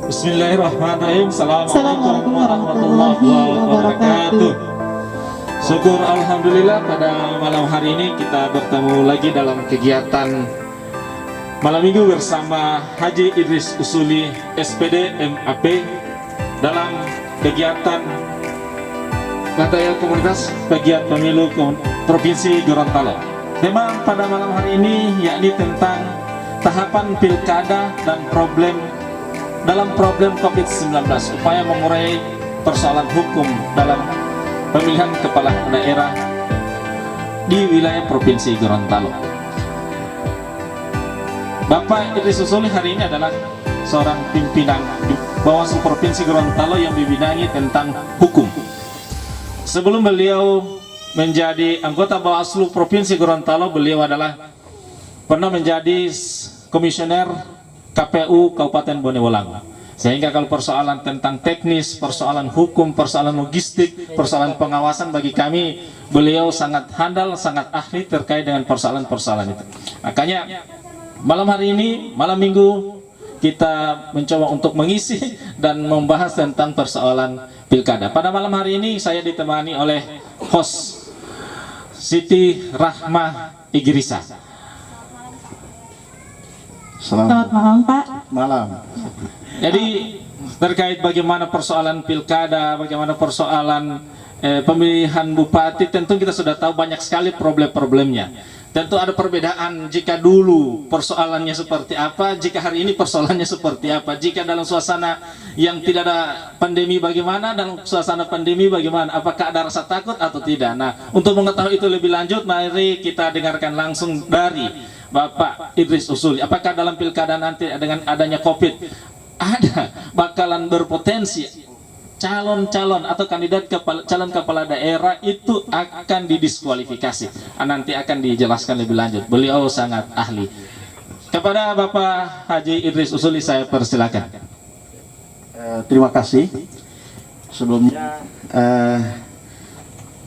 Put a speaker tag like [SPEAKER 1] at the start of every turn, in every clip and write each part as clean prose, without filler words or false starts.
[SPEAKER 1] Bismillahirrahmanirrahim. Assalamualaikum warahmatullahi wabarakatuh. Syukur alhamdulillah pada malam hari ini kita bertemu lagi dalam kegiatan malam minggu bersama Haji Idris Usuli SPD MAP dalam kegiatan Bataya Komunitas Pegiat Pemilu Provinsi Gorontalo. Memang pada malam hari ini yakni tentang tahapan pilkada dan dalam problem COVID-19, upaya mengurai persoalan hukum dalam pemilihan kepala daerah di wilayah Provinsi Gorontalo. Bapak Idris Usuli hari ini adalah seorang pimpinan Bawaslu Provinsi Gorontalo yang dibidangi tentang hukum. Sebelum beliau menjadi anggota Bawaslu Provinsi Gorontalo, beliau adalah pernah menjadi komisioner KPU Kabupaten Bonewolang. Sehingga kalau persoalan tentang teknis, persoalan hukum, persoalan logistik, persoalan pengawasan bagi kami, beliau sangat handal, sangat ahli terkait dengan persoalan-persoalan itu. Makanya malam hari ini, malam minggu, kita mencoba untuk mengisi dan membahas tentang persoalan pilkada. Pada malam hari ini saya ditemani oleh host Siti Rahmah Igrisa.
[SPEAKER 2] Selamat malam Pak.
[SPEAKER 3] Malam.
[SPEAKER 1] Jadi terkait bagaimana persoalan pilkada, bagaimana persoalan pemilihan bupati, tentu kita sudah tahu banyak sekali problem-problemnya. Tentu ada perbedaan jika dulu persoalannya seperti apa, jika hari ini persoalannya seperti apa. Jika dalam suasana yang tidak ada pandemi bagaimana, dalam suasana pandemi bagaimana, apakah ada rasa takut atau tidak. Nah, untuk mengetahui itu lebih lanjut, mari kita dengarkan langsung dari Bapak Idris Usuli. Apakah dalam pilkada nanti dengan adanya COVID bakalan berpotensi calon-calon atau kandidat calon kepala daerah itu akan didiskualifikasi? Nanti akan dijelaskan lebih lanjut. Beliau sangat ahli. Kepada Bapak Haji Idris Usuli saya persilakan.
[SPEAKER 3] Terima kasih. Sebelumnya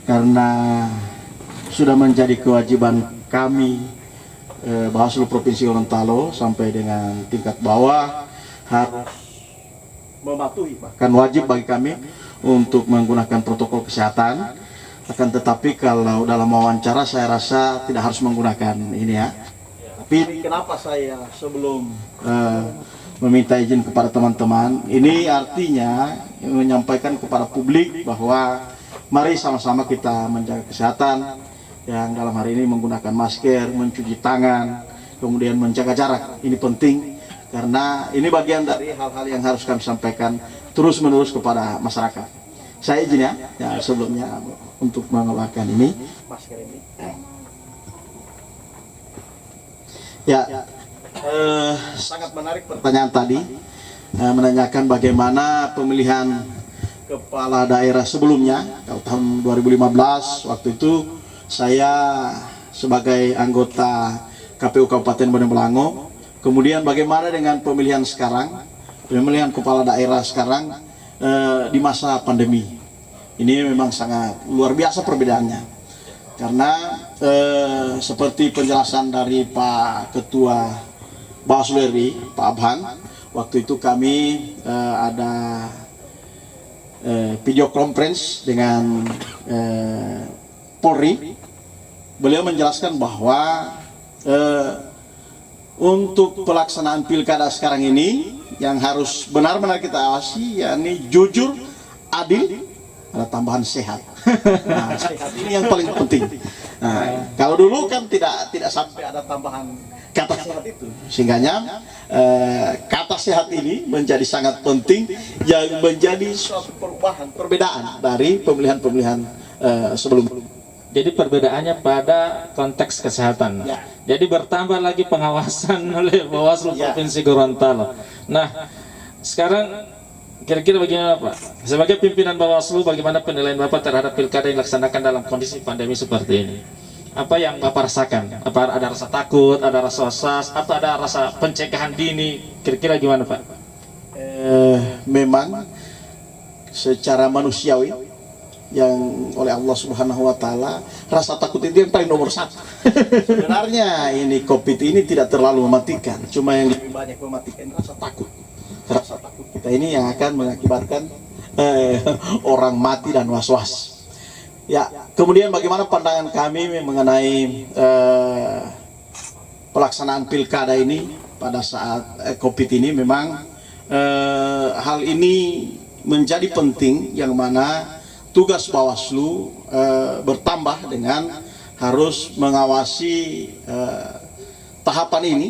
[SPEAKER 3] karena sudah menjadi kewajiban kami Bawaslu Provinsi Gorontalo sampai dengan tingkat bawah harus mematuhi, bahkan wajib bagi kami untuk menggunakan protokol kesehatan. Akan tetapi kalau dalam wawancara saya rasa tidak harus menggunakan ini ya. Tapi kenapa saya sebelum meminta izin kepada teman-teman, ini artinya menyampaikan kepada publik bahwa mari sama-sama kita menjaga kesehatan, yang dalam hari ini menggunakan masker, mencuci tangan, kemudian menjaga jarak. Ini penting karena ini bagian dari hal-hal yang harus kami sampaikan terus-menerus kepada masyarakat. Saya izin ya sebelumnya untuk mengeluarkan ini masker ini. Ya, sangat menarik pertanyaan tadi, menanyakan bagaimana pemilihan kepala daerah sebelumnya. Kalau tahun 2015 waktu itu saya sebagai anggota KPU Kabupaten Bonewolang. Kemudian bagaimana dengan pemilihan sekarang, pemilihan kepala daerah sekarang di masa pandemi. Ini memang sangat luar biasa perbedaannya. Karena seperti penjelasan dari Pak Ketua Bawaslu RI, Pak Abhan, waktu itu kami ada video conference dengan Polri. Beliau menjelaskan bahwa untuk pelaksanaan pilkada sekarang ini yang harus benar-benar kita awasi, yakni jujur, adil, ada tambahan sehat. Nah, sehat ini yang paling penting. Nah, kalau dulu kan tidak sampai ada tambahan kata sehat itu, sehingganya kata sehat ini menjadi sangat penting, yang menjadi suatu perbedaan dari pemilihan-pemilihan sebelumnya.
[SPEAKER 1] Jadi perbedaannya pada konteks kesehatan.
[SPEAKER 3] Ya.
[SPEAKER 1] Jadi bertambah lagi pengawasan oleh Bawaslu Provinsi Gorontalo. Nah, sekarang kira-kira bagaimana Pak? Sebagai pimpinan Bawaslu, bagaimana penilaian Bapak terhadap pilkada yang dilaksanakan dalam kondisi pandemi seperti ini? Apa yang Bapak rasakan? Apa ada rasa takut, ada rasa was-was, atau ada rasa pencegahan dini? Kira-kira gimana Pak?
[SPEAKER 3] Memang secara manusiawi yang oleh Allah Subhanahu wa Ta'ala, rasa takut itu yang paling nomor satu. Sebenarnya ini COVID ini tidak terlalu mematikan, cuma yang lebih banyak mematikan rasa takut. Rasa takut. kita ini yang akan mengakibatkan orang mati dan was-was. Ya, kemudian bagaimana pandangan kami mengenai pelaksanaan pilkada ini pada saat COVID ini? Memang hal ini menjadi penting, yang mana tugas Bawaslu bertambah dengan harus mengawasi tahapan ini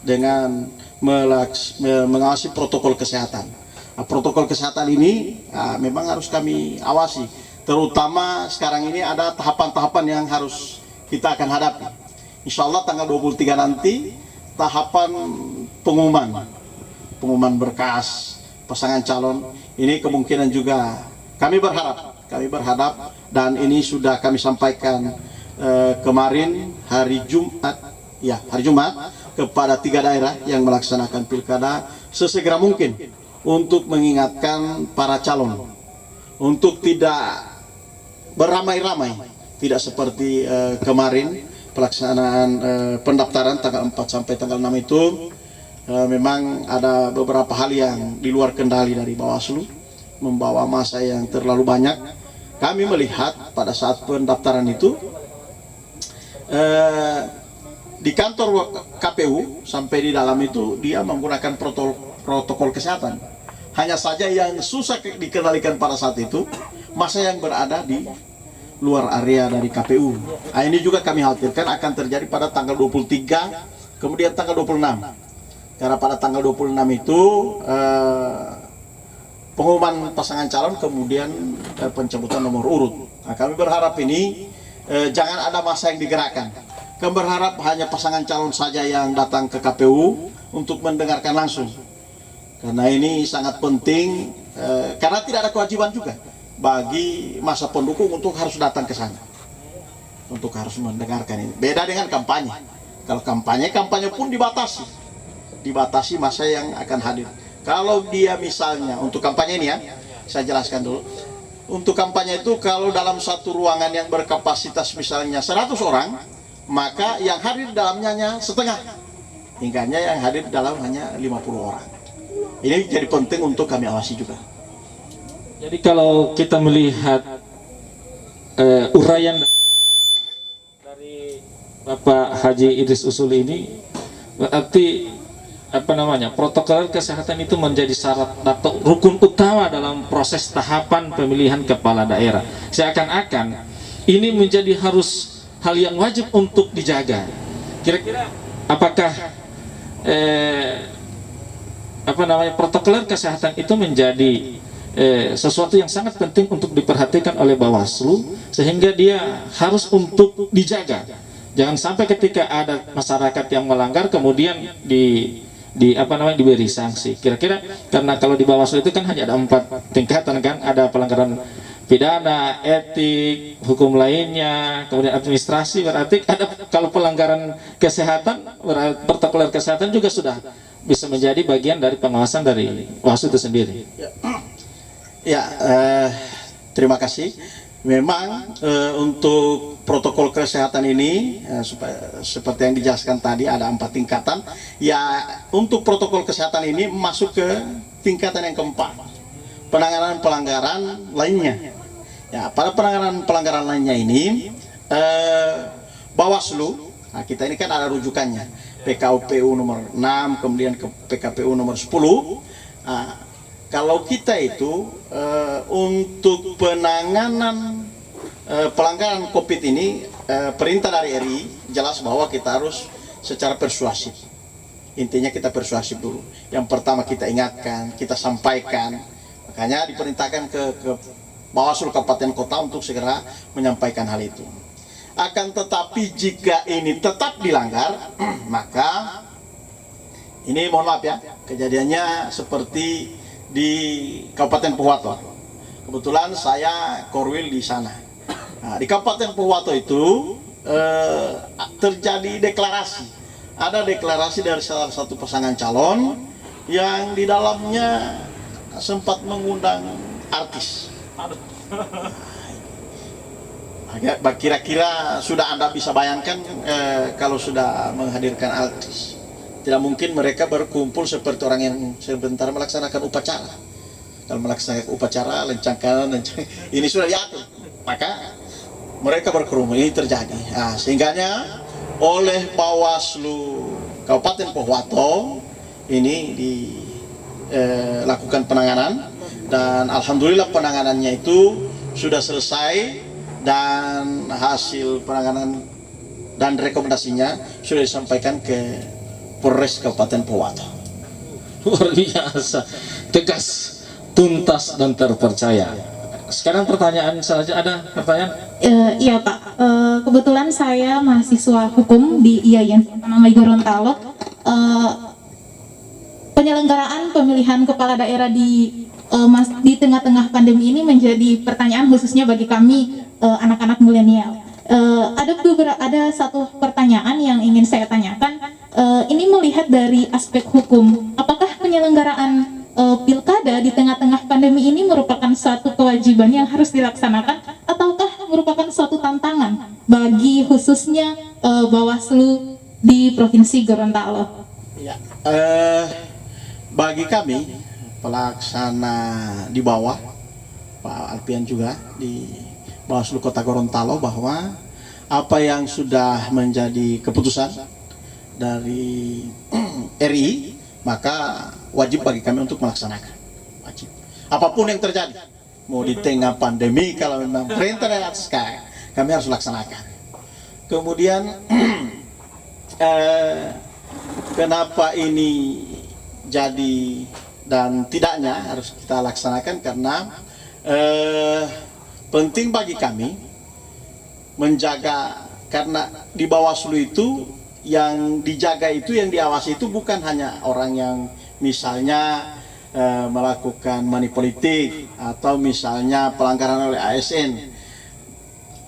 [SPEAKER 3] dengan mengawasi protokol kesehatan. Nah, protokol kesehatan ini memang harus kami awasi, terutama sekarang ini ada tahapan-tahapan yang harus kita akan hadapi. Insya Allah tanggal 23 nanti tahapan pengumuman berkas pasangan calon ini kemungkinan juga kami berharap dan ini sudah kami sampaikan kemarin hari Jumat kepada 3 daerah yang melaksanakan pilkada sesegera mungkin untuk mengingatkan para calon untuk tidak beramai-ramai, tidak seperti kemarin pelaksanaan pendaftaran tanggal 4 sampai tanggal 6 itu. Memang ada beberapa hal yang di luar kendali dari Bawaslu, membawa massa yang terlalu banyak. Kami melihat pada saat pendaftaran itu di kantor KPU sampai di dalam itu dia menggunakan protokol kesehatan. Hanya saja yang susah dikendalikan pada saat itu massa yang berada di luar area dari KPU. Nah, ini juga kami khawatirkan akan terjadi pada tanggal 23 kemudian tanggal 26. Karena pada tanggal 26 itu pengumuman pasangan calon, kemudian pencabutan nomor urut. Nah, kami berharap ini jangan ada massa yang digerakkan. Kami berharap hanya pasangan calon saja yang datang ke KPU untuk mendengarkan langsung. Karena ini sangat penting, karena tidak ada kewajiban juga bagi massa pendukung untuk harus datang ke sana, untuk harus mendengarkan ini. Beda dengan kampanye. Kalau kampanye pun dibatasi masa yang akan hadir. Kalau dia misalnya untuk kampanye ini ya, saya jelaskan dulu. Untuk kampanye itu kalau dalam satu ruangan yang berkapasitas misalnya 100 orang, maka yang hadir di dalamnya hanya setengah. Hingganya yang hadir di dalam hanya 50 orang. Ini jadi penting untuk kami awasi juga.
[SPEAKER 1] Jadi kalau kita melihat uraian dari Bapak Haji Idris Usuli ini, berarti protokol kesehatan itu menjadi syarat atau rukun utama dalam proses tahapan pemilihan kepala daerah. Seakan-akan ini menjadi harus hal yang wajib untuk dijaga. Kira-kira apakah protokol kesehatan itu menjadi sesuatu yang sangat penting untuk diperhatikan oleh Bawaslu, sehingga dia harus untuk dijaga. Jangan sampai ketika ada masyarakat yang melanggar kemudian diberi sanksi. Kira-kira karena kalau di Bawaslu itu kan hanya ada 4 tingkatan kan, ada pelanggaran pidana, etik, hukum lainnya, kemudian administrasi. Berarti ada kalau pelanggaran kesehatan, protokol kesehatan juga sudah bisa menjadi bagian dari pengawasan dari Bawaslu itu sendiri.
[SPEAKER 3] Terima kasih. Memang untuk protokol kesehatan ini seperti yang dijelaskan tadi ada 4 tingkatan. Ya, untuk protokol kesehatan ini masuk ke tingkatan yang keempat, penanganan pelanggaran lainnya. Ya, pada penanganan pelanggaran lainnya ini Bawaslu, nah kita ini kan ada rujukannya, PKPU nomor 6, kemudian ke PKPU nomor 10. Nah, kalau kita itu untuk penanganan pelanggaran COVID ini, perintah dari RI jelas bahwa kita harus secara persuasif. Intinya kita persuasif dulu. Yang pertama kita ingatkan, kita sampaikan. Makanya diperintahkan ke Bawaslu Kabupaten Kota untuk segera menyampaikan hal itu. Akan tetapi jika ini tetap dilanggar, maka ini mohon maaf ya, kejadiannya seperti di Kabupaten Pohuwato. Kebetulan saya korwil di sana. Nah, di Kabupaten Pohuwato itu terjadi deklarasi. Ada deklarasi dari salah satu pasangan calon yang di dalamnya sempat mengundang artis. Kira-kira sudah Anda bisa bayangkan kalau sudah menghadirkan artis. Tidak mungkin mereka berkumpul seperti orang yang sebentar melaksanakan upacara. Kalau melaksanakan upacara, lencang kanan, lencang ini sudah diatur. Maka mereka berkerumun, ini terjadi. Nah, sehingganya oleh Bawaslu Kabupaten Pohuwato ini dilakukan penanganan, dan alhamdulillah penanganannya itu sudah selesai, dan hasil penanganan dan rekomendasinya sudah disampaikan ke Polres Kabupaten Pohuwato.
[SPEAKER 1] Luar biasa, tegas, tuntas dan terpercaya. Sekarang pertanyaan saja, ada pertanyaan?
[SPEAKER 2] Iya Pak, kebetulan saya mahasiswa hukum di IAIN Autonomi Gorontalo. Penyelenggaraan pemilihan kepala daerah di tengah-tengah pandemi ini menjadi pertanyaan khususnya bagi kami anak-anak milenial. Ada satu pertanyaan yang ingin saya tanyakan. Ini melihat dari aspek hukum, apakah penyelenggaraan pilkada di tengah-tengah pandemi ini merupakan suatu kewajiban yang harus dilaksanakan, ataukah merupakan suatu tantangan bagi khususnya Bawaslu di Provinsi Gorontalo?
[SPEAKER 3] Ya, bagi kami pelaksana di bawah, Pak Alpian juga di Bawaslu Kota Gorontalo, bahwa apa yang sudah menjadi keputusan dari RI, maka wajib bagi kami untuk melaksanakan. Wajib. Apapun yang terjadi, mau di tengah pandemi, kalau memang perintah dari atas kami harus laksanakan. Kemudian kenapa ini jadi dan tidaknya harus kita laksanakan, karena penting bagi kami menjaga, karena di Bawaslu itu yang dijaga itu, yang diawasi itu bukan hanya orang yang misalnya melakukan money politik atau misalnya pelanggaran oleh ASN.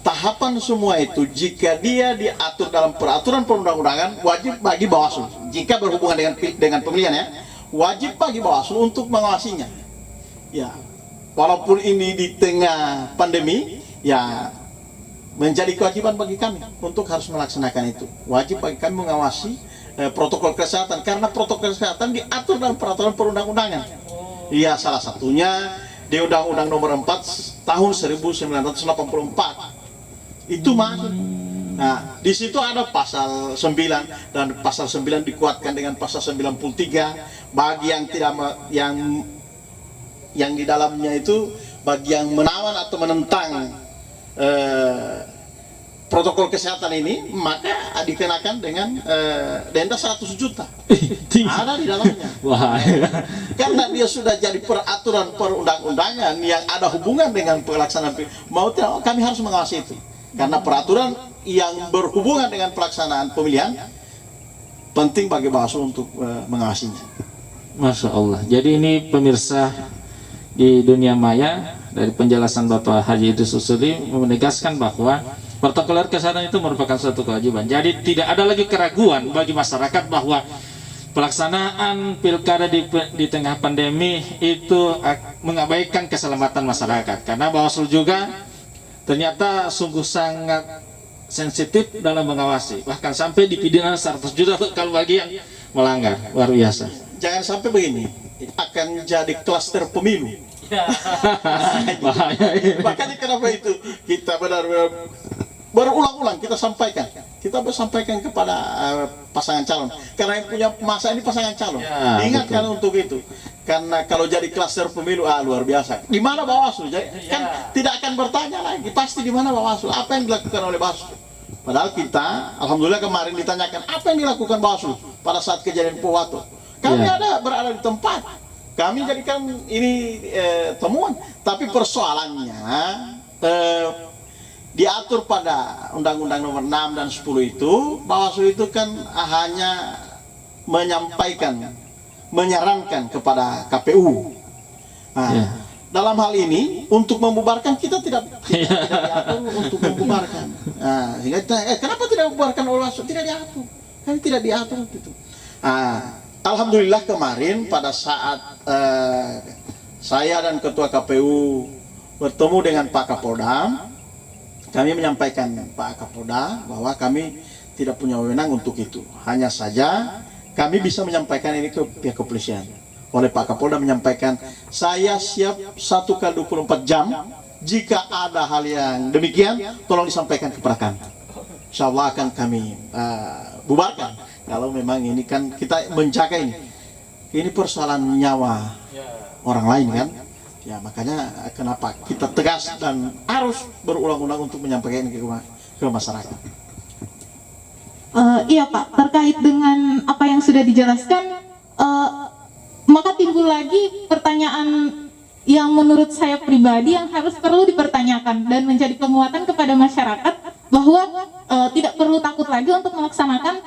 [SPEAKER 3] Tahapan semua itu jika dia diatur dalam peraturan perundang-undangan, wajib bagi Bawaslu. Jika berhubungan dengan pemilihan, ya, wajib bagi Bawaslu untuk mengawasinya. Ya, walaupun ini di tengah pandemi, ya menjadi kewajiban bagi kami untuk harus melaksanakan itu. Wajib bagi kami mengawasi protokol kesehatan, karena protokol kesehatan diatur dalam peraturan perundang-undangan. Iya, salah satunya di Undang-Undang Nomor 4 Tahun 1984. Itu masuk. Nah, di situ ada pasal 9, dan pasal 9 dikuatkan dengan pasal 93 bagi yang tidak yang di dalamnya itu bagi yang menawan atau menentang protokol kesehatan ini, maka dikenakan dengan denda 100 juta. Ada di dalamnya.
[SPEAKER 1] Wah.
[SPEAKER 3] Karena dia sudah jadi peraturan perundang-undangan yang ada hubungan dengan pelaksanaan, mau tidak kami harus mengawasi itu. Karena peraturan yang berhubungan dengan pelaksanaan pemilihan penting bagi Bawaslu untuk mengawasinya.
[SPEAKER 1] Masya Allah. Jadi ini pemirsa di dunia maya, dari penjelasan Bapak Haji Idris Usuli menegaskan bahwa protokol kesehatan itu merupakan suatu kewajiban. Jadi tidak ada lagi keraguan bagi masyarakat bahwa pelaksanaan pilkada di tengah pandemi itu mengabaikan keselamatan masyarakat. Karena Bawaslu juga ternyata sungguh sangat sensitif dalam mengawasi. Bahkan sampai dipidana 100 juta kalau bagi yang melanggar. Luar biasa.
[SPEAKER 3] Jangan sampai begini, akan jadi klaster pemilu.
[SPEAKER 1] Bahaya.
[SPEAKER 3] Makanya kenapa itu kita benar-benar berulang-ulang kita sampaikan kepada pasangan calon, karena yang punya masa ini pasangan calon.
[SPEAKER 1] Ya,
[SPEAKER 3] ingatkan
[SPEAKER 1] betul.
[SPEAKER 3] untuk itu, karena kalau jadi klaster pemilu luar biasa. Di mana Bawaslu? Kan tidak akan bertanya lagi, pasti di mana Bawaslu, apa yang dilakukan oleh Bawaslu. Padahal kita alhamdulillah kemarin ditanyakan apa yang dilakukan Bawaslu pada saat kejadian Pohuwato. Kami berada di tempat. Kami jadikan ini temuan, tapi persoalannya diatur pada Undang-Undang Nomor 6 dan 10 itu, Bawaslu itu kan hanya menyarankan kepada KPU. Nah, dalam hal ini untuk membubarkan kita tidak diatur untuk membubarkan. Nah, sehingga kenapa tidak membubarkan oleh Bawaslu? Tidak diatur, kan tidak diatur gitu. Alhamdulillah kemarin pada saat saya dan Ketua KPU bertemu dengan Pak Kapolda, kami menyampaikan Pak Kapolda bahwa kami tidak punya wewenang untuk itu. Hanya saja kami bisa menyampaikan ini ke pihak kepolisian. Oleh Pak Kapolda menyampaikan, saya siap 1x24 jam. Jika ada hal yang demikian, tolong disampaikan kepada kami. Insya Allah akan kami bubarkan. Kalau memang ini kan kita menjaga ini persoalan nyawa orang lain kan. Ya makanya kenapa kita tegas dan harus berulang-ulang untuk menyampaikan ke masyarakat.
[SPEAKER 2] Iya Pak, terkait dengan apa yang sudah dijelaskan, maka timbul lagi pertanyaan yang menurut saya pribadi yang harus perlu dipertanyakan dan menjadi penguatan kepada masyarakat bahwa tidak perlu takut lagi untuk melaksanakan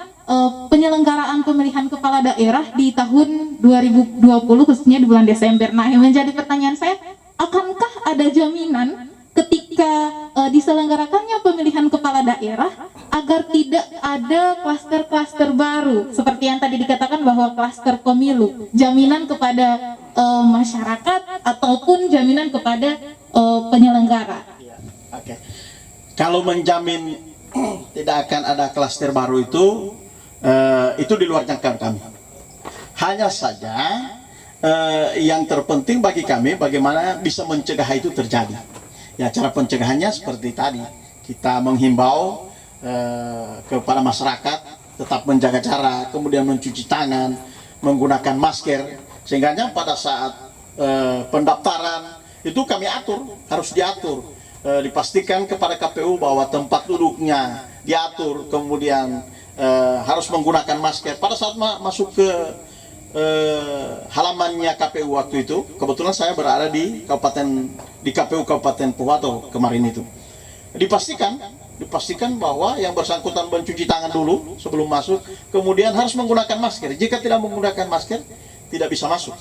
[SPEAKER 2] penyelenggaraan pemilihan kepala daerah di tahun 2020 khususnya di bulan Desember. Nah, yang menjadi pertanyaan saya, akankah ada jaminan ketika diselenggarakannya pemilihan kepala daerah agar tidak ada klaster-klaster baru seperti yang tadi dikatakan bahwa klaster pemilu, jaminan kepada masyarakat ataupun jaminan kepada penyelenggara.
[SPEAKER 3] Oke. Kalau menjamin tidak akan ada klaster baru itu di luar jangkauan kami. Hanya saja yang terpenting bagi kami bagaimana bisa mencegah itu terjadi. Ya, cara pencegahannya seperti tadi, kita menghimbau kepada masyarakat tetap menjaga jarak, kemudian mencuci tangan, menggunakan masker, sehingga pada saat pendaftaran itu kami atur, harus diatur, dipastikan kepada KPU bahwa tempat duduknya diatur, kemudian harus menggunakan masker pada saat masuk ke halamannya KPU waktu itu. Kebetulan saya berada di KPU Kabupaten Pohuwato kemarin itu. Dipastikan bahwa yang bersangkutan mencuci tangan dulu sebelum masuk, kemudian harus menggunakan masker. Jika tidak menggunakan masker, tidak bisa masuk.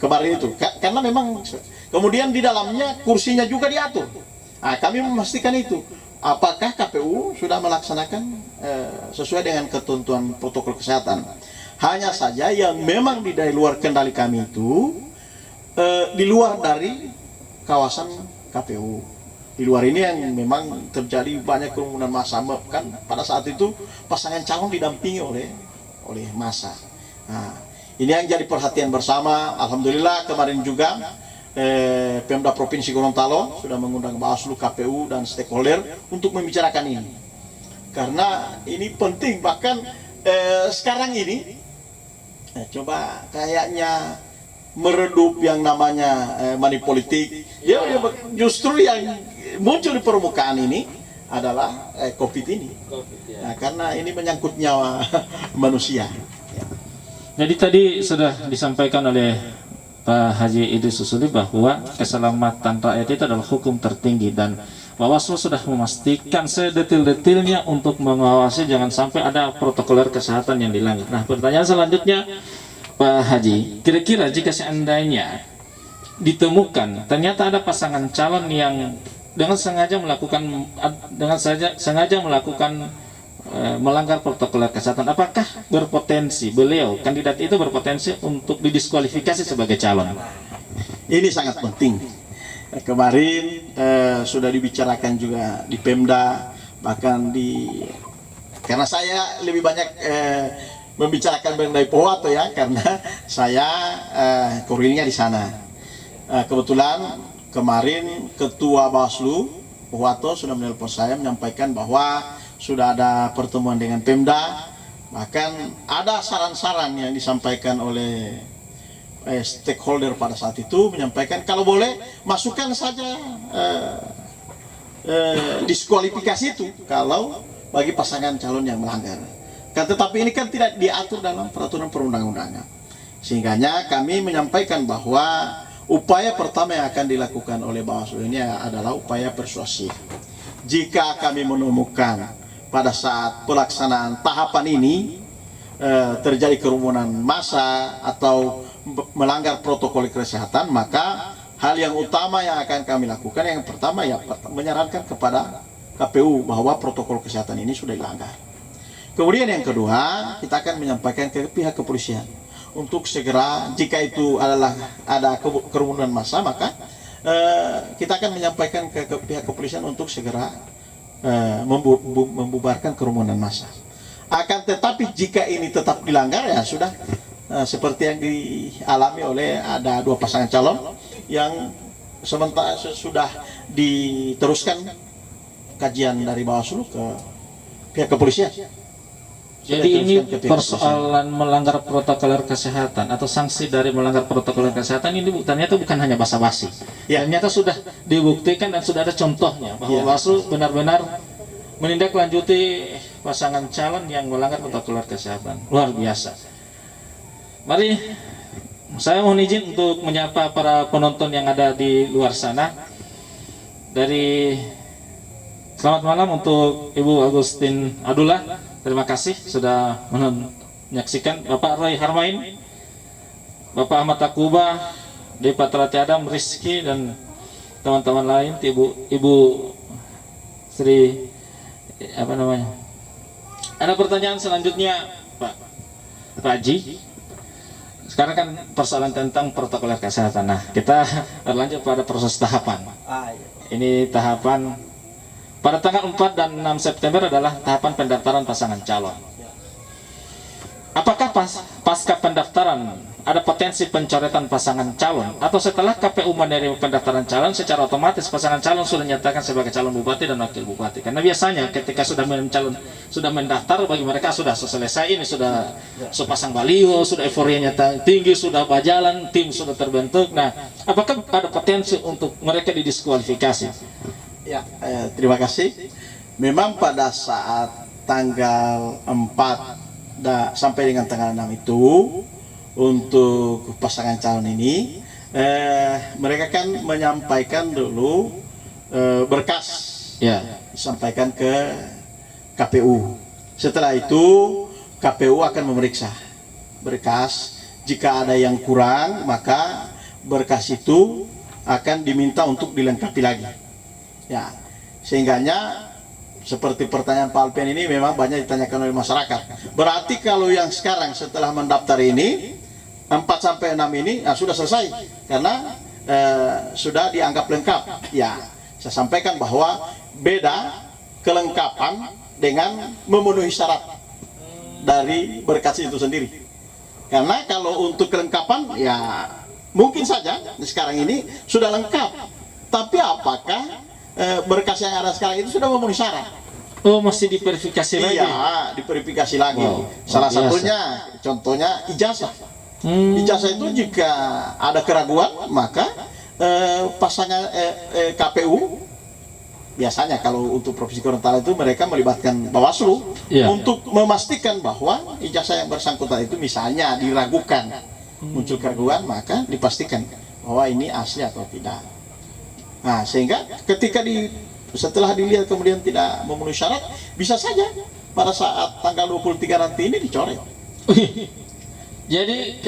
[SPEAKER 3] Kemarin itu, karena memang kemudian di dalamnya kursinya juga diatur. Nah, kami memastikan itu. Apakah KPU sudah melaksanakan sesuai dengan ketentuan protokol kesehatan? Hanya saja yang memang di luar kendali kami itu di luar dari kawasan KPU. Di luar ini yang memang terjadi banyak kerumunan massa, kan pada saat itu pasangan calon didampingi oleh massa. Nah, ini yang jadi perhatian bersama. Alhamdulillah kemarin juga Pemda Provinsi Gorontalo sudah mengundang Bawaslu, KPU dan stakeholder untuk membicarakan ini. Karena ini penting, bahkan sekarang ini coba kayaknya meredup yang namanya money politik. Justru yang muncul di permukaan ini adalah COVID ini. Nah, karena ini menyangkut nyawa manusia.
[SPEAKER 1] Jadi tadi sudah disampaikan oleh Pak Haji Idris Susuli bahwa keselamatan rakyat itu adalah hukum tertinggi, dan Bawaslu sudah memastikan sedetil-detilnya untuk mengawasi jangan sampai ada protokoler kesehatan yang dilanggar. Nah, pertanyaan selanjutnya Pak Haji, kira-kira jika seandainya ditemukan ternyata ada pasangan calon yang dengan sengaja melakukan melanggar protokol kesehatan, apakah berpotensi kandidat itu berpotensi untuk didiskualifikasi sebagai calon?
[SPEAKER 3] Ini sangat penting. Kemarin sudah dibicarakan juga di Pemda, bahkan karena saya lebih banyak membicarakan mengenai Pohuwato ya, karena saya kurirnya di sana. Kebetulan kemarin Ketua Bawaslu Pohuwato sudah menelpon saya menyampaikan bahwa sudah ada pertemuan dengan Pemda, bahkan ada saran-saran yang disampaikan oleh stakeholder pada saat itu, menyampaikan kalau boleh masukkan saja diskualifikasi itu kalau bagi pasangan calon yang melanggar. Tetapi ini kan tidak diatur dalam peraturan perundang-undangan. Sehingganya kami menyampaikan bahwa upaya pertama yang akan dilakukan oleh Bawaslu ini adalah upaya persuasif. Jika kami menemukan pada saat pelaksanaan tahapan ini terjadi kerumunan massa atau melanggar protokol kesehatan, maka hal yang utama yang akan kami lakukan yang pertama ya menyarankan kepada KPU bahwa protokol kesehatan ini sudah dilanggar. Kemudian yang kedua, kita akan menyampaikan ke pihak kepolisian untuk segera, jika itu adalah ada kerumunan massa, maka kita akan menyampaikan ke pihak kepolisian untuk segera membubarkan kerumunan massa. Akan tetapi jika ini tetap dilanggar ya sudah seperti yang dialami oleh ada 2 pasangan calon yang sementara sudah diteruskan kajian dari Bawaslu ke pihak kepolisian.
[SPEAKER 1] Jadi ini persoalan melanggar protokol kesehatan atau sanksi dari melanggar protokol kesehatan ini ternyata bukan hanya basa-basi.
[SPEAKER 3] Ya.
[SPEAKER 1] Ternyata sudah dibuktikan dan sudah ada contohnya bahwa
[SPEAKER 3] Ya.
[SPEAKER 1] Bawaslu benar-benar menindaklanjuti pasangan calon yang melanggar protokol kesehatan. Luar biasa. Mari saya mohon izin untuk menyapa para penonton yang ada di luar sana. Selamat malam untuk Ibu Agustin Abdullah. Terima kasih sudah menyaksikan. Bapak Roy Harmain, Bapak Ahmad Takuba, Depa Terati Adam, Rizky dan teman-teman lain, Ibu Sri apa namanya? Ada pertanyaan selanjutnya, Pak Haji. Sekarang kan persoalan tentang protokol kesehatan. Nah, kita berlanjut pada proses tahapan. Ini tahapan pada tanggal 4 dan 6 September adalah tahapan pendaftaran pasangan calon. Apakah pasca pendaftaran ada potensi pencoretan pasangan calon atau setelah KPU menerima pendaftaran calon secara otomatis pasangan calon sudah dinyatakan sebagai calon bupati dan wakil bupati? Karena biasanya ketika sudah mendaftar bagi mereka sudah selesai ini, sudah sepasang baliho, sudah euforianya tinggi, sudah berjalan, tim sudah terbentuk. Nah, apakah ada potensi untuk mereka didiskualifikasi?
[SPEAKER 3] Ya, terima kasih. Memang pada saat tanggal 4 sampai dengan tanggal 6 itu untuk pasangan calon ini mereka kan menyampaikan dulu berkas,
[SPEAKER 1] Ya.
[SPEAKER 3] disampaikan ke KPU. Setelah itu KPU akan memeriksa berkas. Jika ada yang kurang, maka berkas itu akan diminta untuk dilengkapi lagi. Ya, sehingganya seperti pertanyaan Pak Alpian ini memang banyak ditanyakan oleh masyarakat. Berarti kalau yang sekarang setelah mendaftar ini 4 sampai 6 ini sudah selesai karena sudah dianggap lengkap. Ya, saya sampaikan bahwa beda kelengkapan dengan memenuhi syarat dari berkas itu sendiri. Karena kalau untuk kelengkapan ya mungkin saja sekarang ini sudah lengkap. Tapi apakah berkas yang ada sekarang itu sudah memenuhi syarat?
[SPEAKER 1] Oh, masih diverifikasi lagi?
[SPEAKER 3] Iya, diverifikasi lagi.
[SPEAKER 1] Wow,
[SPEAKER 3] salah
[SPEAKER 1] biasa.
[SPEAKER 3] satunya, contohnya ijazah. Ijazah itu jika ada keraguan, maka pasangan KPU, biasanya kalau untuk Provinsi Gorontalo itu mereka melibatkan Bawaslu untuk memastikan bahwa ijazah yang bersangkutan itu misalnya diragukan, muncul keraguan, maka dipastikan bahwa ini asli atau tidak. Nah, sehingga ketika setelah dilihat kemudian tidak memenuhi syarat, bisa saja pada saat tanggal 23 nanti ini dicoret.
[SPEAKER 1] Jadi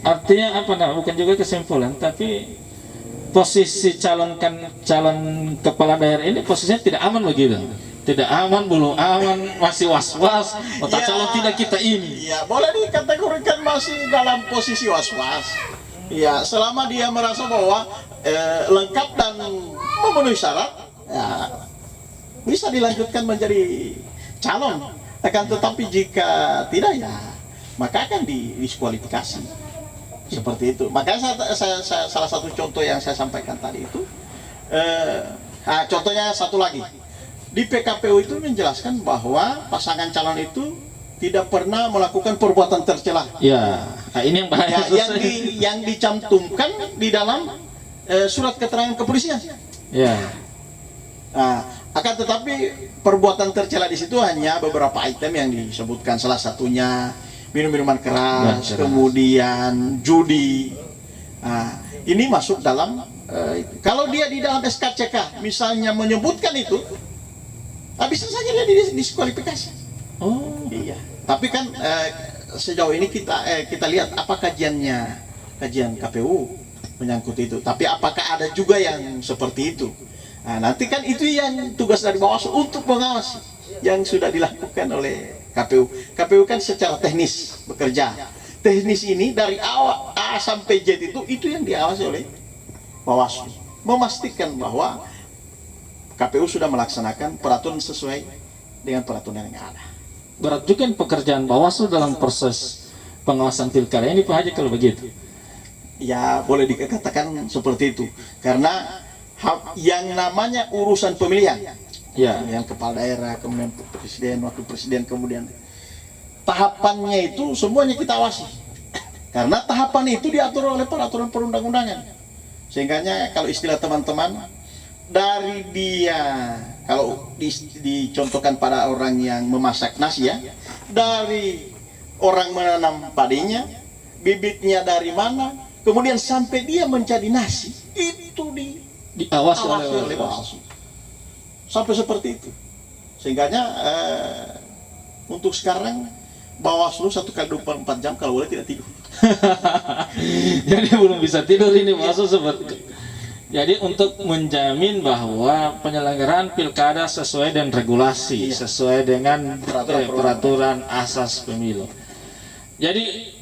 [SPEAKER 1] artinya apa? Nah, bukan juga kesimpulan, tapi posisi calon kepala daerah ini posisinya tidak aman begitu. Tidak aman, belum aman, masih was-was. Otak calon tidak kita ini.
[SPEAKER 3] Iya, boleh dikategorikan masih dalam posisi was-was. Iya, selama dia merasa bahwa lengkap dan memenuhi syarat, ya, bisa dilanjutkan menjadi calon. Akan tetapi jika tidak, ya maka akan didiskualifikasi. Seperti itu. Makanya saya salah satu contoh yang saya sampaikan tadi itu, contohnya satu lagi. Di PKPU itu menjelaskan bahwa pasangan calon itu tidak pernah melakukan perbuatan tercela.
[SPEAKER 1] Ya, nah ini yang bahaya.
[SPEAKER 3] Yang dicantumkan di dalam surat keterangan kepolisian.
[SPEAKER 1] Ya.
[SPEAKER 3] Nah, akan tetapi perbuatan tercela di situ hanya beberapa item yang disebutkan, salah satunya minum-minuman keras, kemudian judi. Nah, ini masuk dalam kalau dia di dalam SKCK misalnya menyebutkan itu, bisa saja dia didiskualifikasi.
[SPEAKER 1] Oh,
[SPEAKER 3] iya. Tapi kan sejauh ini kita lihat apa kajian KPU menyangkut itu. Tapi apakah ada juga yang seperti itu? Nah, nanti kan itu yang tugas dari Bawaslu untuk mengawasi yang sudah dilakukan oleh KPU. KPU kan secara teknis bekerja. Teknis ini dari awal A sampai Z itu yang diawasi oleh Bawaslu. Memastikan bahwa KPU sudah melaksanakan peraturan sesuai dengan peraturan yang ada.
[SPEAKER 1] berat juga pekerjaan Bawaslu dalam proses pengawasan pilkada ini Pak Haji kalau begitu.
[SPEAKER 3] Ya boleh dikatakan seperti itu, karena yang namanya urusan pemilihan,
[SPEAKER 1] Ya.
[SPEAKER 3] pemilihan kepala daerah, kemudian presiden, wakil presiden, kemudian tahapannya itu semuanya kita awasi, karena tahapan itu diatur oleh peraturan perundang-undangan. Sehingga kalau istilah teman-teman, dari dia kalau dicontohkan pada orang yang memasak nasi ya, dari orang menanam padinya, bibitnya dari mana, kemudian sampai dia menjadi nasi, itu
[SPEAKER 1] Diawasi
[SPEAKER 3] oleh Bawaslu. Sampai seperti itu. Sehingga untuk sekarang Bawaslu 1 kali 24 jam kalau boleh tidak tidur.
[SPEAKER 1] Jadi belum bisa tidur ini Bawaslu seperti. Jadi untuk menjamin bahwa penyelenggaraan pilkada sesuai dengan regulasi, sesuai dengan peraturan asas pemilu. Jadi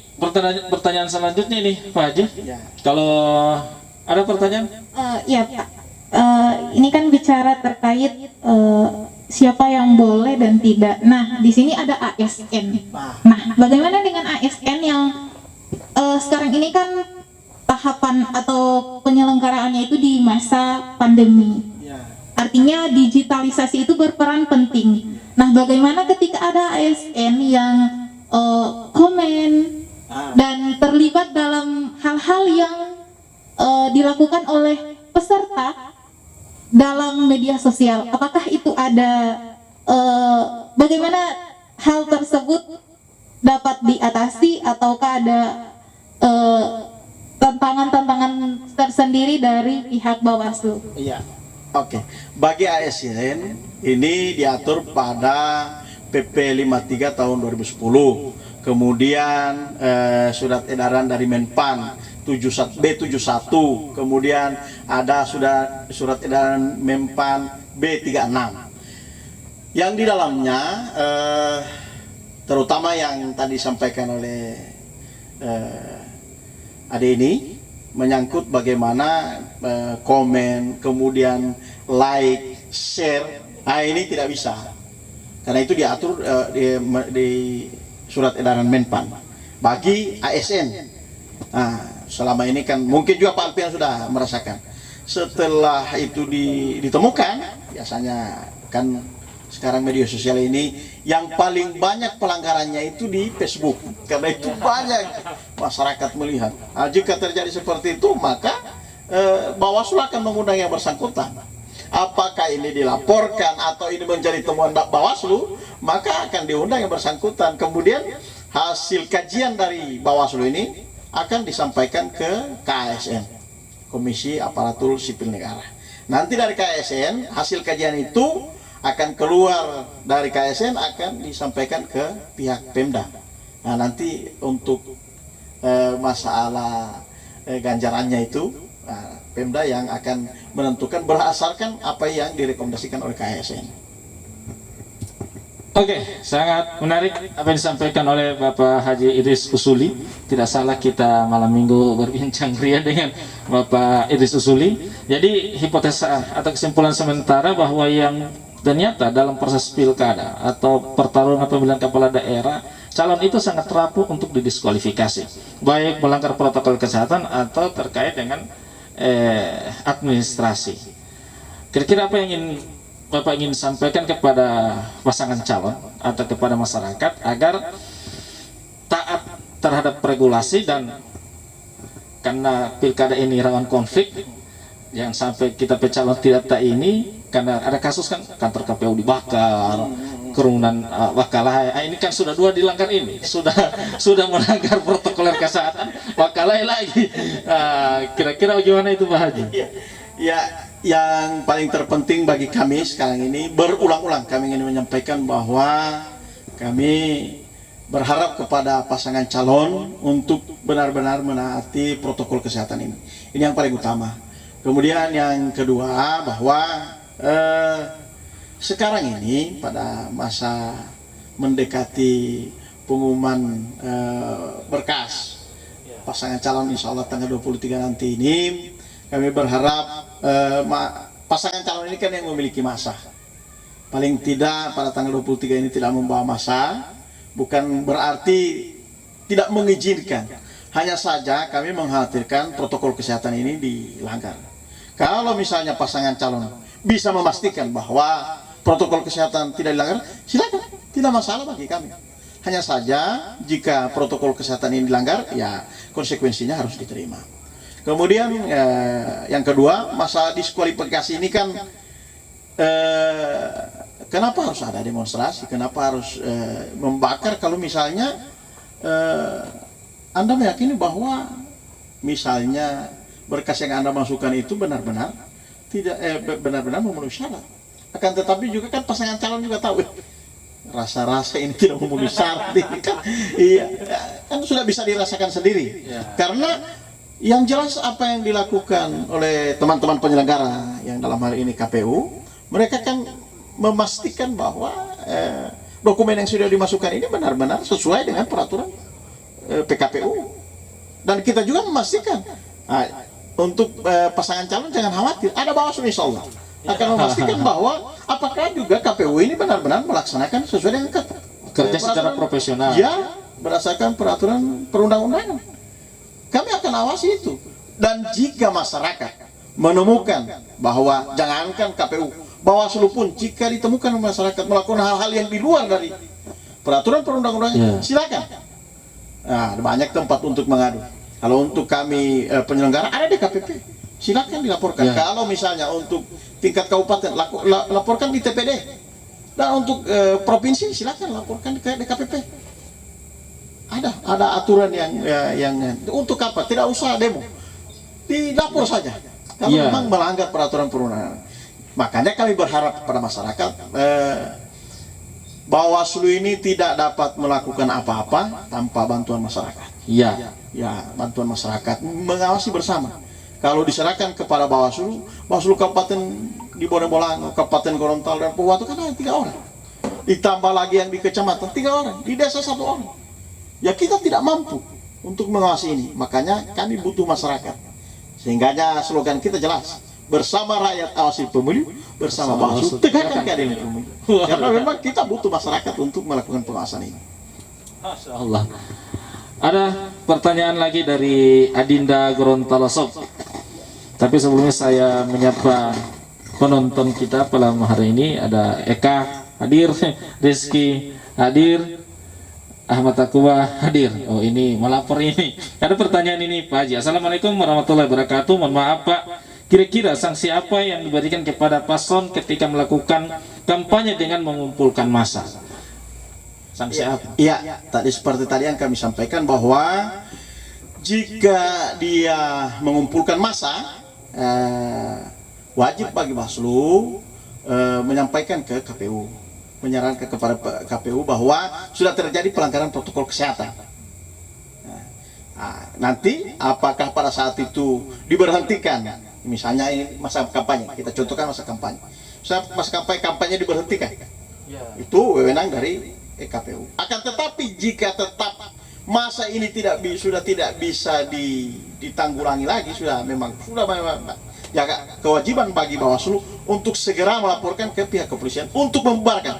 [SPEAKER 1] pertanyaan selanjutnya nih Pak Haji,
[SPEAKER 3] Ya.
[SPEAKER 1] kalau ada pertanyaan?
[SPEAKER 2] Ya Pak, ini kan bicara terkait siapa yang boleh dan tidak. Nah, di sini ada ASN. Nah, bagaimana dengan ASN yang sekarang ini kan tahapan atau penyelenggaraannya itu di masa pandemi.
[SPEAKER 3] Ya.
[SPEAKER 2] Artinya digitalisasi itu berperan penting. Nah, bagaimana ketika ada ASN yang komen dan terlibat dalam hal-hal yang dilakukan oleh peserta dalam media sosial? Apakah itu ada bagaimana hal tersebut dapat diatasi ataukah ada tantangan-tantangan tersendiri dari pihak Bawaslu?
[SPEAKER 3] Iya. Oke. Bagi ASN ini diatur pada PP 53 tahun 2010. Kemudian surat edaran dari Menpan B71, kemudian ada surat edaran Menpan B36. Yang di dalamnya terutama yang tadi disampaikan oleh Ade ini menyangkut bagaimana komen, kemudian like, share. Nah, ini tidak bisa, karena itu diatur di surat edaran Menpan bagi ASN. Nah, selama ini kan mungkin juga Pak Alpian sudah merasakan. Setelah itu ditemukan, biasanya kan sekarang media sosial ini yang paling banyak pelanggarannya itu di Facebook, karena itu banyak masyarakat melihat. Nah, jika terjadi seperti itu, maka Bawaslu akan mengundang yang bersangkutan. Apakah ini dilaporkan atau ini menjadi temuan Bawaslu, maka akan diundang yang bersangkutan. Kemudian hasil kajian dari Bawaslu ini akan disampaikan ke KASN, Komisi Aparatur Sipil Negara. Nanti dari KASN hasil kajian itu akan keluar dari KASN, akan disampaikan ke pihak Pemda. Nah, nanti untuk masalah ganjarannya itu Pemda yang akan menentukan berdasarkan apa yang direkomendasikan oleh KASN.
[SPEAKER 1] Oke, sangat menarik apa yang disampaikan oleh Bapak Haji Idris Usuli. Tidak salah kita malam minggu berbincang ria dengan Bapak Idris Usuli. Jadi hipotesa atau kesimpulan sementara bahwa yang ternyata dalam proses pilkada atau pertarungan pemilihan kepala daerah, calon itu sangat rapuh untuk didiskualifikasi, baik melanggar protokol kesehatan atau terkait dengan administrasi. Kira-kira apa yang Bapak ingin sampaikan kepada pasangan calon atau kepada masyarakat agar taat terhadap regulasi, dan karena pilkada ini rawan konflik, yang sampai kita calon tidak tak ini, karena ada kasus kan kantor KPU dibakar, kerumunan Wakalai. Ini kan sudah 2 dilanggar, ini sudah melanggar protokol kesehatan, Wakalai lagi. Kira-kira bagaimana itu Pak Haji?
[SPEAKER 3] Ya, yang paling terpenting bagi kami sekarang ini, berulang-ulang kami ingin menyampaikan bahwa kami berharap kepada pasangan calon untuk benar-benar menaati protokol kesehatan ini. Ini yang paling utama. Kemudian yang kedua, bahwa sekarang ini pada masa mendekati pengumuman berkas pasangan calon, insya Allah tanggal 23 nanti ini, kami berharap pasangan calon ini kan yang memiliki masa. paling tidak pada tanggal 23 ini tidak membawa massa, bukan berarti tidak mengizinkan. Hanya saja kami mengkhawatirkan protokol kesehatan ini dilanggar. Kalau misalnya pasangan calon bisa memastikan bahwa protokol kesehatan tidak dilanggar, silakan, tidak masalah bagi kami. Hanya saja jika protokol kesehatan ini dilanggar, ya konsekuensinya harus diterima. Kemudian yang kedua, masalah diskualifikasi ini kan kenapa harus ada demonstrasi? Kenapa harus membakar kalau misalnya Anda meyakini bahwa misalnya berkas yang Anda masukkan itu benar-benar tidak benar-benar memenuhi syarat. Akan tetapi juga kan pasangan calon juga tahu rasa-rasa ini tidak memenuhi syarat ini kan, iya, kan sudah bisa dirasakan sendiri. Karena yang jelas apa yang dilakukan oleh teman-teman penyelenggara yang dalam hal ini KPU, mereka kan memastikan bahwa dokumen yang sudah dimasukkan ini benar-benar sesuai dengan peraturan PKPU. Dan kita juga memastikan untuk pasangan calon jangan khawatir, ada Bawaslu insya Allah akan memastikan bahwa apakah juga KPU ini benar-benar melaksanakan sesuai dengan
[SPEAKER 1] Kerja secara profesional.
[SPEAKER 3] ya, berdasarkan peraturan perundang-undangan. Kami akan awasi itu. Dan jika masyarakat menemukan bahwa jangankan KPU, Bawaslu pun jika ditemukan masyarakat melakukan hal-hal yang di luar dari peraturan perundang-undangan, silakan. Nah, banyak tempat untuk mengadu. Kalau untuk kami penyelenggara ada DKPP, silakan dilaporkan. Kalau misalnya untuk tingkat kabupaten laporkan di TPD, dan untuk provinsi silakan laporkan ke DKPP. Ada aturan yang untuk apa? Tidak usah demo, dilapor saja. Kalau memang melanggar peraturan perundangan. Makanya kami berharap kepada masyarakat Bawaslu ini tidak dapat melakukan apa-apa tanpa bantuan masyarakat.
[SPEAKER 1] Iya.
[SPEAKER 3] Ya, bantuan masyarakat mengawasi bersama. Kalau diserahkan kepada Bawaslu Kabupaten di Bonebolango, Kabupaten Gorontalo dan Pohuwato kan ada 3 orang. Ditambah lagi yang di kecamatan 3 orang, di desa 1 orang. Ya kita tidak mampu untuk mengawasi ini. Makanya kami butuh masyarakat. Sehingganya slogan kita jelas. Bersama rakyat awasi pemilu, bersama Bawaslu tegakkan keadilan pemilu. Karena memang kita butuh masyarakat untuk melakukan pengawasan ini.
[SPEAKER 1] Masya Allah. Ada pertanyaan lagi dari Adinda Gorontalo Sob. Tapi sebelumnya saya menyapa penonton kita pada hari ini. Ada Eka hadir, Rizky hadir, Ahmad Takuba hadir. Oh ini melapor ini. Ada pertanyaan ini Pak Haji. Assalamualaikum warahmatullahi wabarakatuh. Mohon maaf Pak, kira-kira sanksi apa yang diberikan kepada paslon ketika melakukan kampanye dengan mengumpulkan massa? Sanksi apa?
[SPEAKER 3] Iya, tadi seperti tadi yang kami sampaikan bahwa jika dia mengumpulkan massa, wajib bagi Bawaslu menyampaikan ke KPU, menyarankan kepada KPU bahwa sudah terjadi pelanggaran protokol kesehatan. Nanti apakah pada saat itu diberhentikan? Misalnya ini masa kampanye, kita contohkan masa kampanye. Masa kampanye diberhentikan, itu wewenang dari KPU. Akan tetapi jika tetap masa ini sudah tidak bisa ditanggulangi lagi, sudah memang ya kewajiban bagi Bawaslu untuk segera melaporkan ke pihak kepolisian untuk membubarkan.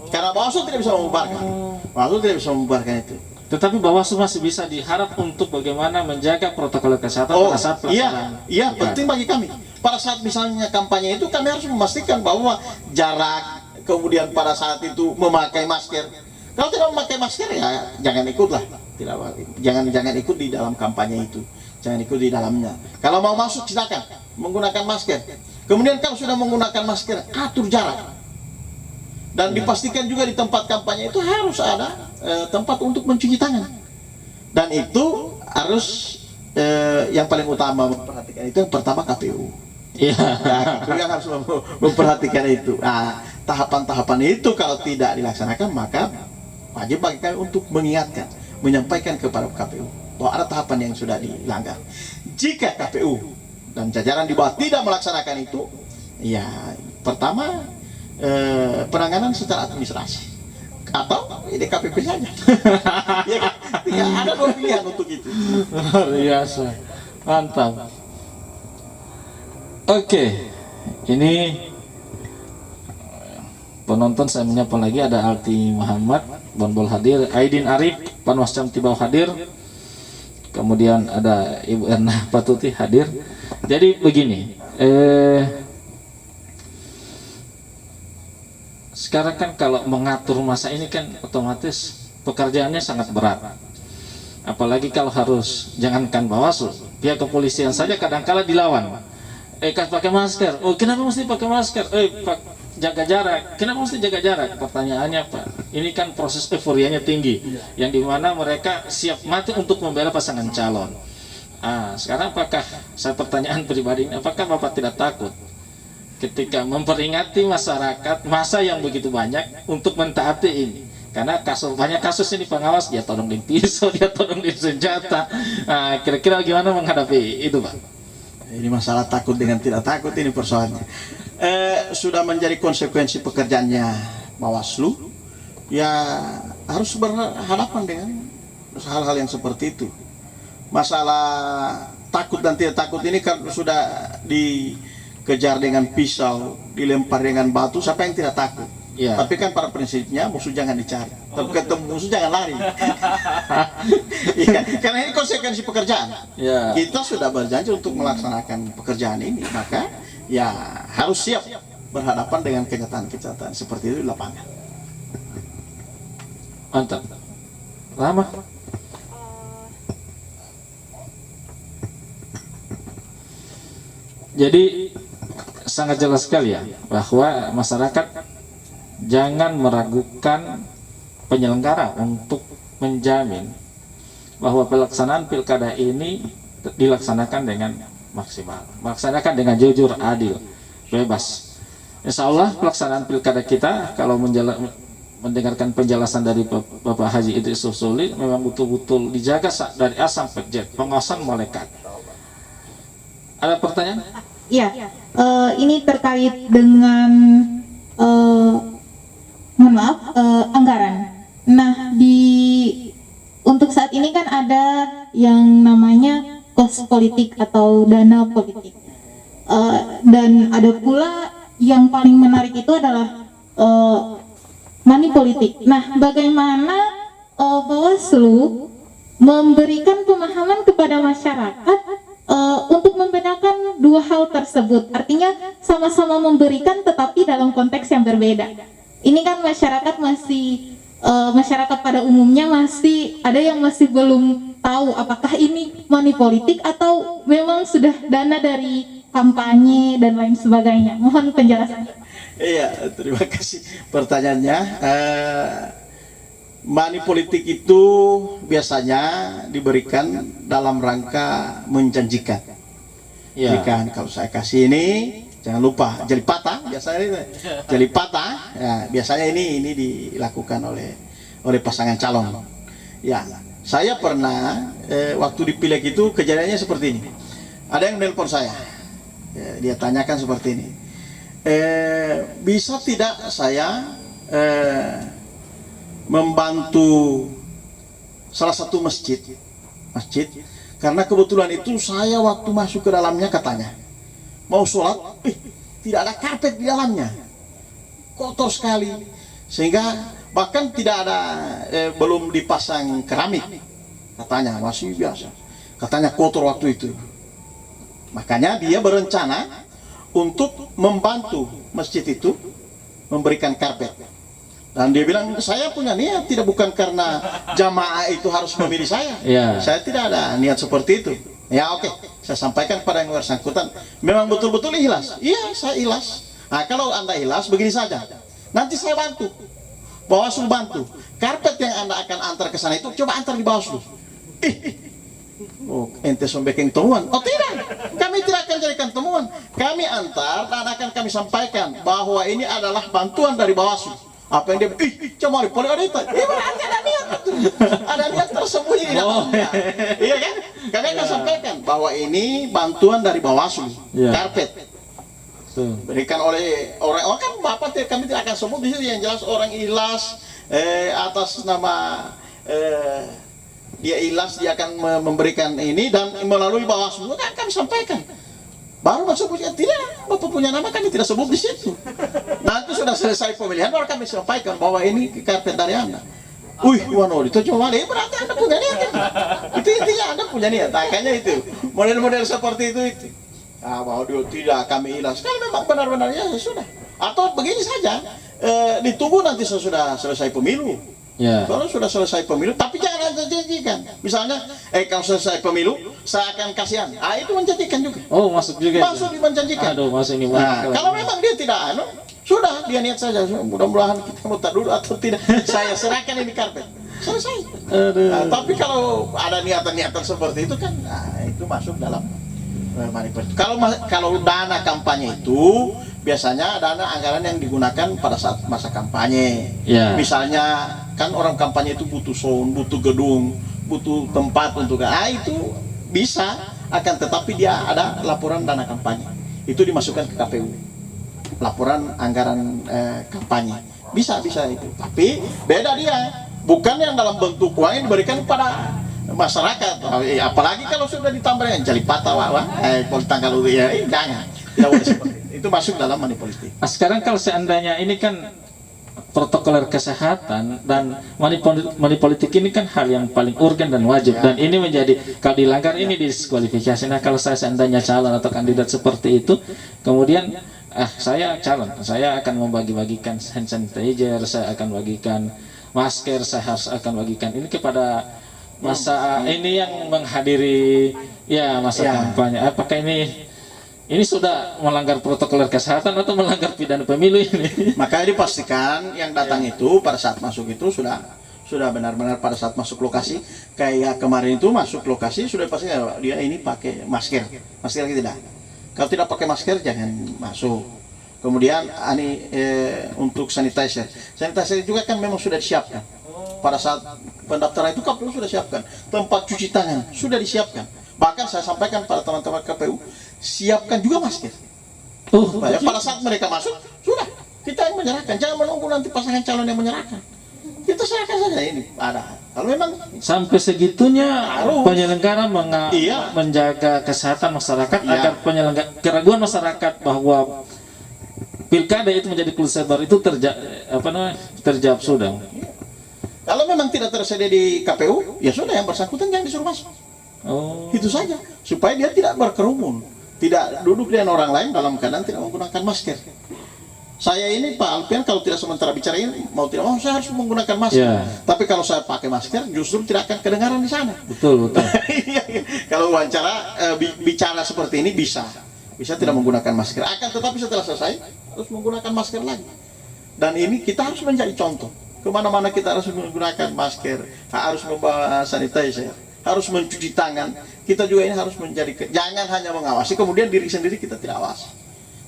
[SPEAKER 3] Karena Bawaslu tidak bisa membubarkan. Bawaslu tidak bisa membubarkan itu.
[SPEAKER 1] Tetapi Bawaslu masih bisa diharap untuk bagaimana menjaga protokol kesehatan pada saat pelaksanaan.
[SPEAKER 3] Iya, penting bagi kami. Pada saat misalnya kampanye itu kami harus memastikan bahwa jarak, kemudian pada saat itu memakai masker. Kalau tidak memakai masker ya jangan ikutlah. Jangan ikut di dalam kampanye itu. Jangan ikut di dalamnya. Kalau mau masuk silakan menggunakan masker. Kemudian kalau sudah menggunakan masker, atur jarak. Dan dipastikan juga di tempat kampanye itu harus ada tempat untuk mencuci tangan. Dan itu harus yang paling utama memperhatikan itu yang pertama KPU.
[SPEAKER 1] Iya.
[SPEAKER 3] KPU yang harus memperhatikan itu. Nah, tahapan-tahapan itu kalau tidak dilaksanakan maka wajib bagi kami untuk mengingatkan, menyampaikan kepada KPU bahwa ada tahapan yang sudah dilanggar. Jika KPU dan jajaran di bawah tidak melaksanakan itu, ya pertama penanganan secara administrasi atau DKPP saja. Ya, ada 2 pilihan untuk itu.
[SPEAKER 1] Luar biasa, mantap. Oke, ini penonton saya menyapa lagi, ada Alti Muhammad, Bonbol hadir, Aidin Arif, Panwas Camtibau hadir, kemudian ada Ibu Erna Patuti hadir. Jadi begini, sekarang kan kalau mengatur masa ini kan otomatis pekerjaannya sangat berat. Apalagi kalau harus, jangankan Bawaslu, pihak kepolisian saja kadang-kala dilawan. Pakai masker. Oh, kenapa mesti pakai masker? Jaga jarak. Kenapa mesti jaga jarak? Pertanyaannya Pak, ini kan proses euforianya tinggi, yang dimana mereka siap mati untuk membela pasangan calon. Sekarang apakah, saya pertanyaan pribadi, apakah Bapak tidak takut ketika memperingati masyarakat masa yang begitu banyak untuk mentaati ini? Karena banyak kasus ini pengawas, dia todong di pisau, dia todong di senjata. Kira-kira gimana menghadapi itu Pak?
[SPEAKER 3] Ini masalah takut dengan tidak takut, ini persoalannya. Sudah menjadi konsekuensi pekerjaannya Bawaslu, ya harus berhadapan dengan hal-hal yang seperti itu. Masalah takut dan tidak takut ini kan sudah dikejar dengan pisau, dilempar dengan batu, siapa yang tidak takut?
[SPEAKER 1] Ya.
[SPEAKER 3] Tapi kan pada prinsipnya musuh jangan dicari, tapi ketemu musuh jangan lari. Ya, karena ini konsekuensi pekerjaan.
[SPEAKER 1] Ya.
[SPEAKER 3] Kita sudah berjanji untuk melaksanakan pekerjaan ini, maka ya harus siap berhadapan dengan kenyataan-kenyataan seperti itu di lapangan.
[SPEAKER 1] Mantap. Lama. Jadi sangat jelas sekali ya bahwa masyarakat jangan meragukan penyelenggara untuk menjamin bahwa pelaksanaan pilkada ini dilaksanakan dengan maksimal, melaksanakan dengan jujur, adil, bebas. Insya Allah pelaksanaan pilkada kita, kalau mendengarkan penjelasan dari Bapak Haji Idris Susuli, memang betul-betul dijaga dari A sampai Z, pengawasan malaikat. Ada pertanyaan?
[SPEAKER 2] Iya, ini terkait dengan mohon maaf, anggaran. Nah, untuk saat ini kan ada yang namanya kos politik atau dana politik, dan ada pula yang paling menarik itu adalah money politik. Nah, bagaimana Bawaslu memberikan pemahaman kepada masyarakat untuk membedakan dua hal tersebut? Artinya sama-sama memberikan tetapi dalam konteks yang berbeda. Ini kan masyarakat masih masyarakat pada umumnya masih ada yang masih belum tahu apakah ini money politik atau memang sudah dana dari kampanye dan lain sebagainya. Mohon penjelasannya.
[SPEAKER 3] Iya, terima kasih pertanyaannya. Money politik itu biasanya diberikan dalam rangka menjanjikan.
[SPEAKER 1] Ya.
[SPEAKER 3] Kan kalau saya kasih ini, jangan lupa jeli patah, biasanya ini, jeli patah. Ya, biasanya ini dilakukan oleh pasangan calon. Ya, saya pernah waktu dipilih itu kejadiannya seperti ini. Ada yang menelpon saya, dia tanyakan seperti ini. Bisa tidak saya membantu salah satu masjid, karena kebetulan itu saya waktu masuk ke dalamnya katanya mau sholat, tidak ada karpet di dalamnya, kotor sekali, sehingga bahkan tidak ada belum dipasang keramik, katanya masih biasa, katanya kotor waktu itu. Makanya dia berencana untuk membantu masjid itu memberikan karpet. Dan dia bilang, saya punya niat, tidak bukan karena jamaah itu harus memilih saya.
[SPEAKER 1] Ya.
[SPEAKER 3] Saya tidak ada niat seperti itu. Ya oke, saya sampaikan kepada yang bersangkutan, memang betul-betul ikhlas. Iya, saya ikhlas. Nah, kalau Anda ikhlas, begini saja. Nanti saya bantu. Bawaslu bantu. Karpet yang Anda akan antar ke sana itu, coba antar di Bawaslu. Oh, ente sombekeng temuan. Oh tidak, kami tidak akan jadikan temuan. Kami antar dan akan kami sampaikan bahwa ini adalah bantuan dari Bawaslu. Apa yang dia, cuma boleh ada itu. Berarti ada niat, ada niat tersembunyi di dalamnya. Iya kan? Kami akan sampaikan bahwa ini bantuan dari Bawaslu, karpet. Berikan oleh orang kan Bapak, kami tidak akan sebut di sini, yang jelas orang ikhlas atas nama dia ikhlas, dia akan memberikan ini dan melalui Bawaslu kan kami sampaikan. Baru masuk punya tidak, Bapak punya nama kami tidak sebut di situ. Nanti sudah selesai pemilihan baru kami sampaikan bahwa ini karpet dari Anda. Wih, wano itu cuma berarti Anda punya niat. Itu intinya Anda punya niat. Makanya itu model-model seperti itu. Bahwa dia tidak kami ilas. Kalau memang benar-benar ya sudah. Atau begini saja, ditunggu nanti sesudah selesai pemilu.
[SPEAKER 1] Ya.
[SPEAKER 3] Kalau sudah selesai pemilu, tapi jangan Anda janjikan. Misalnya, kalau selesai pemilu, saya akan kasihan. Itu menjanjikan juga.
[SPEAKER 1] Oh, masuk juga.
[SPEAKER 3] Masuk dimenjanjikan.
[SPEAKER 1] Aduh, masuk ini.
[SPEAKER 3] Kalau memang dia tidak sudah dia niat saja. Mudah-mudahan kita mau tak dulu atau tidak. Saya serahkan ini karpet. Selesai. Tapi kalau ada niatan-niatan seperti itu kan, itu masuk dalam manipulasi. Kalau dana kampanye itu biasanya dana anggaran yang digunakan pada saat masa kampanye.
[SPEAKER 1] Ya.
[SPEAKER 3] Misalnya kan orang kampanye itu butuh sound, butuh gedung, butuh tempat untuk itu bisa, akan tetapi dia ada laporan dana kampanye. Itu dimasukkan ke KPU. Laporan anggaran kampanye. Bisa itu. Tapi beda dia. Bukan yang dalam bentuk uang yang diberikan kepada masyarakat. Apalagi kalau sudah ditambah dengan jalipata tanggal jangan. Tidak boleh seperti itu. Itu masuk dalam money politik.
[SPEAKER 1] Sekarang kalau seandainya ini kan protokoler kesehatan dan money politik ini kan hal yang paling urgen dan wajib, dan ini menjadi kalau dilanggar ini diskualifikasi. Nah, kalau saya seandainya calon atau kandidat seperti itu, kemudian saya calon, saya akan membagi-bagikan hand sanitizer, saya akan bagikan masker, saya harus akan bagikan ini kepada masa ini yang menghadiri masa kampanye. Apakah ini sudah melanggar protokoler kesehatan atau melanggar pidana pemilu ini?
[SPEAKER 3] Makanya dipastikan yang datang itu pada saat masuk itu sudah benar-benar pada saat masuk lokasi. Kayak kemarin itu masuk lokasi sudah pasti dia ini pakai masker tidak. Kalau tidak pakai masker jangan masuk. Kemudian untuk sanitizer juga kan memang sudah disiapkan. Pada saat pendaftaran itu KPU sudah siapkan. Tempat cuci tangan sudah disiapkan. Bahkan saya sampaikan pada teman-teman KPU, siapkan juga masker. Supaya pada saat mereka masuk, sudah kita yang menyerahkan. Jangan menunggu nanti pasangan calon yang menyerahkan. Kita serahkan saja ini. Kalau memang
[SPEAKER 1] sampai segitunya
[SPEAKER 3] harus
[SPEAKER 1] penyelenggara menjaga kesehatan masyarakat agar keraguan masyarakat bahwa pilkada itu menjadi kluster baru itu terjawab sudah.
[SPEAKER 3] Kalau memang tidak tersedia di KPU, ya sudah yang bersangkutan jangan disuruh masuk. Itu saja, supaya dia tidak berkerumun, tidak duduk dengan orang lain dalam keadaan tidak menggunakan masker. Saya ini Pak Alpian kalau tidak sementara bicara ini mau tidak mau saya harus menggunakan masker. Tapi kalau saya pakai masker justru tidak akan kedengaran di sana.
[SPEAKER 1] Betul.
[SPEAKER 3] Kalau wawancara bicara seperti ini bisa tidak menggunakan masker. Akan tetapi setelah selesai harus menggunakan masker lagi. Dan ini kita harus menjadi contoh. Kemana-mana kita harus menggunakan masker, harus membawa sanitizer, harus mencuci tangan. Kita juga ini harus menjadi, jangan hanya mengawasi, kemudian diri sendiri kita tidak awasi,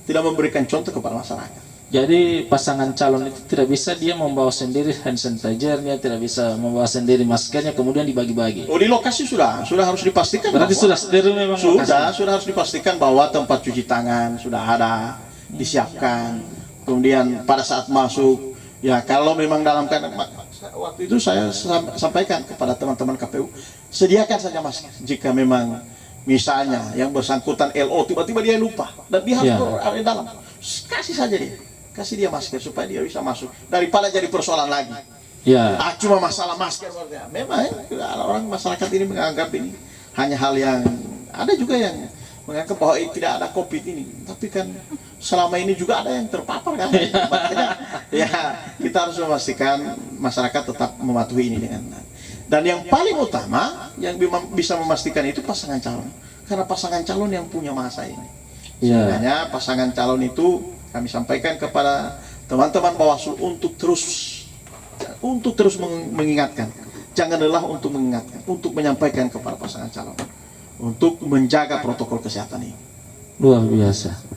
[SPEAKER 3] tidak memberikan contoh kepada masyarakat.
[SPEAKER 1] Jadi pasangan calon itu tidak bisa dia membawa sendiri hand sanitizer-nya, tidak bisa membawa sendiri maskernya, kemudian dibagi-bagi.
[SPEAKER 3] Di lokasi sudah harus dipastikan.
[SPEAKER 1] Berarti sudah steril memang.
[SPEAKER 3] Sudah harus dipastikan bahwa tempat cuci tangan sudah ada, disiapkan. Kemudian pada saat masuk, kalau memang dalam keadaan waktu itu saya sampaikan kepada teman-teman KPU, sediakan saja masker. Jika memang misalnya yang bersangkutan LO tiba-tiba dia lupa dan dia harus berada di dalam, kasih dia masker supaya dia bisa masuk daripada jadi persoalan lagi. Cuma masalah masker. Memang orang masyarakat ini menganggap ini hanya hal yang ada juga yang menganggap bahwa tidak ada COVID ini, tapi kan selama ini juga ada yang terpapar kan. Makanya kita harus memastikan masyarakat tetap mematuhi ini dengan. Dan yang paling utama yang bisa memastikan itu pasangan calon, karena pasangan calon yang punya masa ini. Sebenarnya pasangan calon itu kami sampaikan kepada teman-teman Bawaslu untuk terus mengingatkan, jangan lelah untuk mengingatkan, untuk menyampaikan kepada pasangan calon, untuk menjaga protokol kesehatan ini.
[SPEAKER 1] Luar biasa.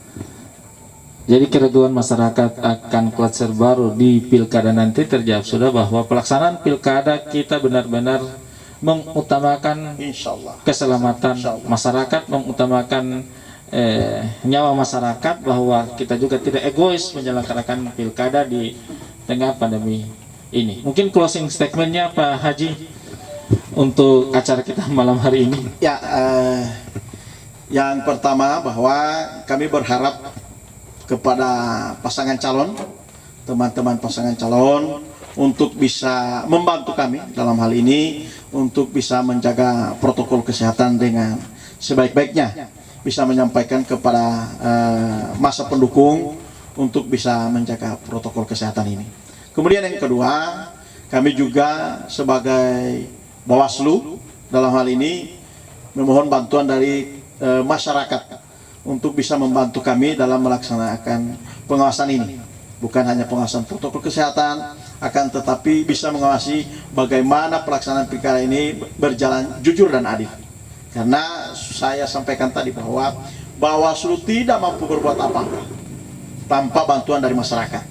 [SPEAKER 1] Jadi keraguan masyarakat akan kluster baru di pilkada nanti terjawab sudah, bahwa pelaksanaan pilkada kita benar-benar mengutamakan keselamatan masyarakat, mengutamakan nyawa masyarakat, bahwa kita juga tidak egois menyelenggarakan pilkada di tengah pandemi ini. Mungkin closing statementnya Pak Haji untuk acara kita malam hari ini.
[SPEAKER 3] Yang pertama bahwa kami berharap kepada pasangan calon, teman-teman pasangan calon untuk bisa membantu kami dalam hal ini untuk bisa menjaga protokol kesehatan dengan sebaik-baiknya, bisa menyampaikan kepada masa pendukung untuk bisa menjaga protokol kesehatan ini. Kemudian yang kedua, kami juga sebagai Bawaslu dalam hal ini memohon bantuan dari masyarakat untuk bisa membantu kami dalam melaksanakan pengawasan ini. Bukan hanya pengawasan protokol kesehatan, akan tetapi bisa mengawasi bagaimana pelaksanaan pilkada ini berjalan jujur dan adil. Karena saya sampaikan tadi bahwa Bawaslu tidak mampu berbuat apa-apa tanpa bantuan dari masyarakat.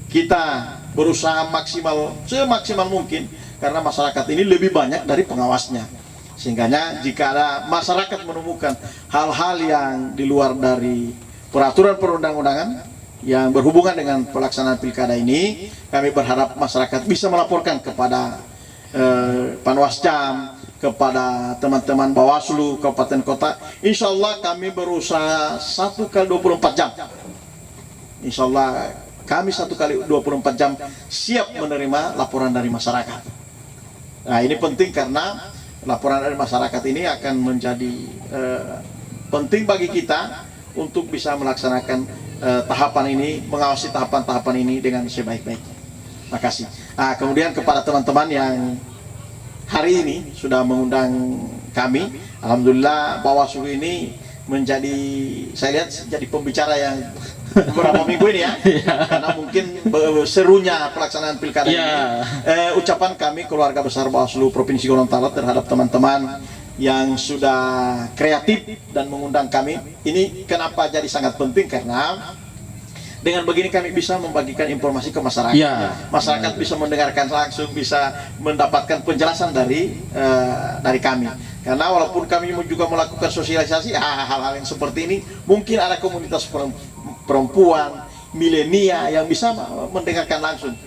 [SPEAKER 3] Kita berusaha semaksimal mungkin karena masyarakat ini lebih banyak dari pengawasnya. Sehingganya jika ada masyarakat menemukan hal-hal yang di luar dari peraturan perundang-undangan yang berhubungan dengan pelaksanaan pilkada ini, kami berharap masyarakat bisa melaporkan kepada Panwascam, kepada teman-teman Bawaslu Kabupaten Kota. Insya Allah kami berusaha 1 kali 24 jam. Insya Allah kami 1 kali 24 jam siap menerima laporan dari masyarakat. Nah, ini penting karena laporan dari masyarakat ini akan menjadi penting bagi kita untuk bisa melaksanakan tahapan ini, mengawasi tahapan-tahapan ini dengan sebaik-baiknya. Terima kasih. Nah, kemudian kepada teman-teman yang hari ini sudah mengundang kami, alhamdulillah Bawaslu ini menjadi, saya lihat jadi pembicara yang beberapa minggu ini ya, karena mungkin serunya pelaksanaan pilkada ini. Ucapan kami keluarga besar Bawaslu Provinsi Gorontalo terhadap teman-teman yang sudah kreatif dan mengundang kami. Ini kenapa jadi sangat penting, karena dengan begini kami bisa membagikan informasi ke masyarakat. Masyarakat bisa mendengarkan langsung, bisa mendapatkan penjelasan dari kami. Karena walaupun kami juga melakukan sosialisasi hal-hal yang seperti ini, mungkin ada komunitas perempuan, milenial yang bisa mendengarkan langsung.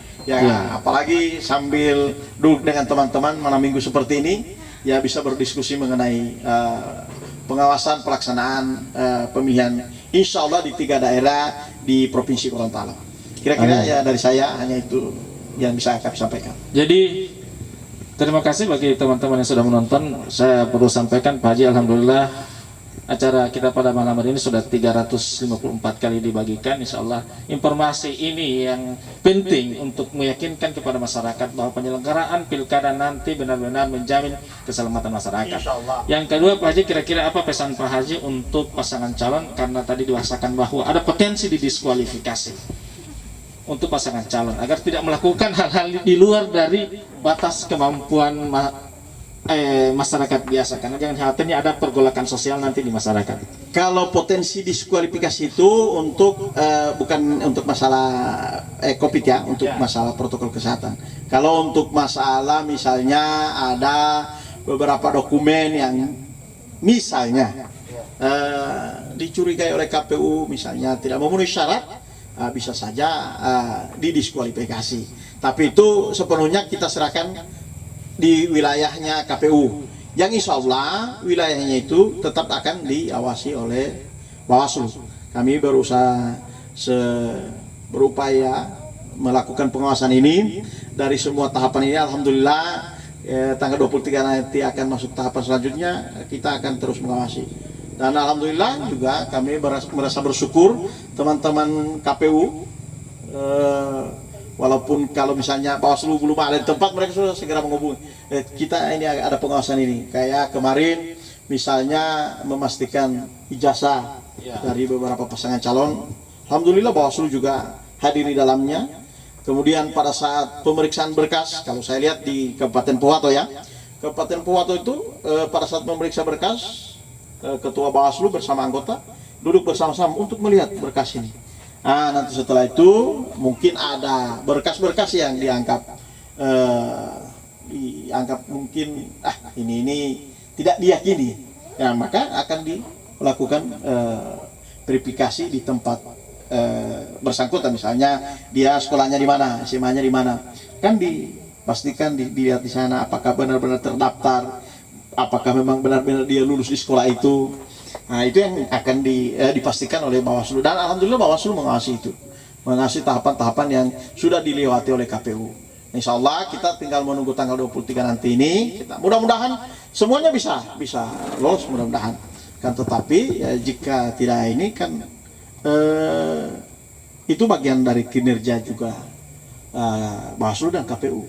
[SPEAKER 3] Apalagi sambil duduk dengan teman-teman malam minggu seperti ini, ya bisa berdiskusi mengenai pengawasan pelaksanaan pemilihan insya Allah di 3 daerah di Provinsi Gorontalo. Kira-kira ya dari saya hanya itu yang bisa kami sampaikan.
[SPEAKER 1] Jadi terima kasih bagi teman-teman yang sudah menonton. Saya perlu sampaikan Pak Haji, alhamdulillah acara kita pada malam hari ini sudah 354 kali dibagikan. Insya Allah informasi ini yang penting untuk meyakinkan kepada masyarakat bahwa penyelenggaraan pilkada nanti benar-benar menjamin keselamatan masyarakat. Yang kedua Pak Haji, kira-kira apa pesan Pak Haji untuk pasangan calon, karena tadi diwasakan bahwa ada potensi didiskualifikasi untuk pasangan calon agar tidak melakukan hal-hal di luar dari batas kemampuan masyarakat biasa, karena jangan khawatirnya ada pergolakan sosial nanti di masyarakat.
[SPEAKER 3] Kalau potensi diskualifikasi itu untuk bukan untuk masalah COVID ya, untuk masalah protokol kesehatan. Kalau untuk masalah misalnya ada beberapa dokumen yang misalnya dicurigai oleh KPU, misalnya tidak memenuhi syarat, bisa saja didiskualifikasi. Tapi itu sepenuhnya kita serahkan di wilayahnya KPU, yang insya Allah wilayahnya itu tetap akan diawasi oleh Bawaslu. Kami berusaha berupaya melakukan pengawasan ini dari semua tahapan ini. Alhamdulillah tanggal 23 nanti akan masuk tahapan selanjutnya, kita akan terus mengawasi. Dan alhamdulillah juga kami merasa bersyukur teman-teman KPU, walaupun kalau misalnya Bawaslu belum ada di tempat, mereka sudah segera menghubungi kita, ini ada pengawasan ini. Kayak kemarin misalnya memastikan ijazah dari beberapa pasangan calon, alhamdulillah Bawaslu juga hadir di dalamnya. Kemudian pada saat pemeriksaan berkas, kalau saya lihat di Kabupaten Pohuwato ya, Kabupaten Pohuwato itu pada saat memeriksa berkas, Ketua Bawaslu bersama anggota duduk bersama-sama untuk melihat berkas ini. Nah, nanti setelah itu mungkin ada berkas-berkas yang dianggap mungkin ini tidak diyakini, ya maka akan dilakukan verifikasi di tempat bersangkutan. Misalnya dia sekolahnya di mana, SMA-nya di mana, kan dipastikan dilihat di sana apakah benar-benar terdaftar, apakah memang benar-benar dia lulus di sekolah itu. Nah, itu yang akan dipastikan oleh Bawaslu, dan alhamdulillah Bawaslu mengawasi itu, mengawasi tahapan-tahapan yang sudah dilewati oleh KPU. Insya Allah kita tinggal menunggu tanggal 23 nanti ini. Kita mudah-mudahan semuanya bisa lolos, mudah-mudahan. Kan tetapi ya, jika tidak ini kan itu bagian dari kinerja juga Bawaslu dan KPU.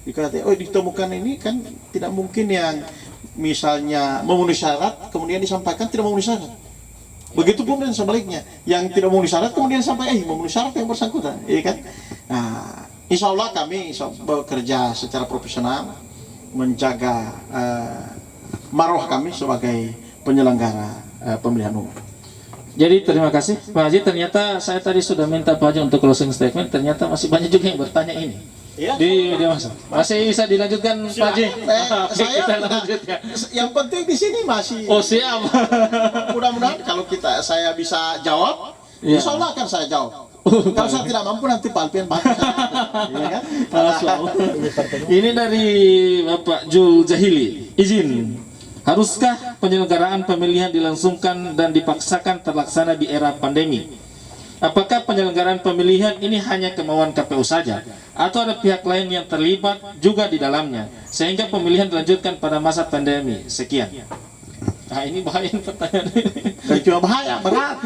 [SPEAKER 3] Jika ditemukan ini kan tidak mungkin yang misalnya memenuhi syarat kemudian disampaikan tidak memenuhi syarat. Begitupun dan sebaliknya, yang tidak memenuhi syarat kemudian sampai memenuhi syarat yang bersangkutan, iya kan? Nah, insya Allah kami bekerja secara profesional menjaga marwah kami sebagai penyelenggara pemilihan umum.
[SPEAKER 1] Jadi terima kasih Pak Haji. Ternyata saya tadi sudah minta Pak Haji untuk closing statement. Ternyata masih banyak juga yang bertanya ini.
[SPEAKER 3] Iya.
[SPEAKER 1] Di media massa. Masih bisa dilanjutkan Pak Haji? Oke,
[SPEAKER 3] Saya
[SPEAKER 1] kita lanjutkan.
[SPEAKER 3] yang penting di sini masih.
[SPEAKER 1] Oh siap.
[SPEAKER 3] Mudah-mudahan kalau saya bisa jawab,
[SPEAKER 1] Iya.
[SPEAKER 3] insya Allah akan saya jawab. Kalau saya tidak mampu nanti Pak Alpian bantu saya. Iya kan?
[SPEAKER 1] Masya Allah. Ini dari Bapak Jul Jahili. Izin. Haruskah penyelenggaraan pemilihan dilangsungkan dan dipaksakan terlaksana di era pandemi? Apakah penyelenggaraan pemilihan ini hanya kemauan KPU saja, atau ada pihak lain yang terlibat juga di dalamnya, sehingga pemilihan dilanjutkan pada masa pandemi? Sekian. Nah, ini bahaya pertanyaan ini.
[SPEAKER 3] Cuma bahaya, berat.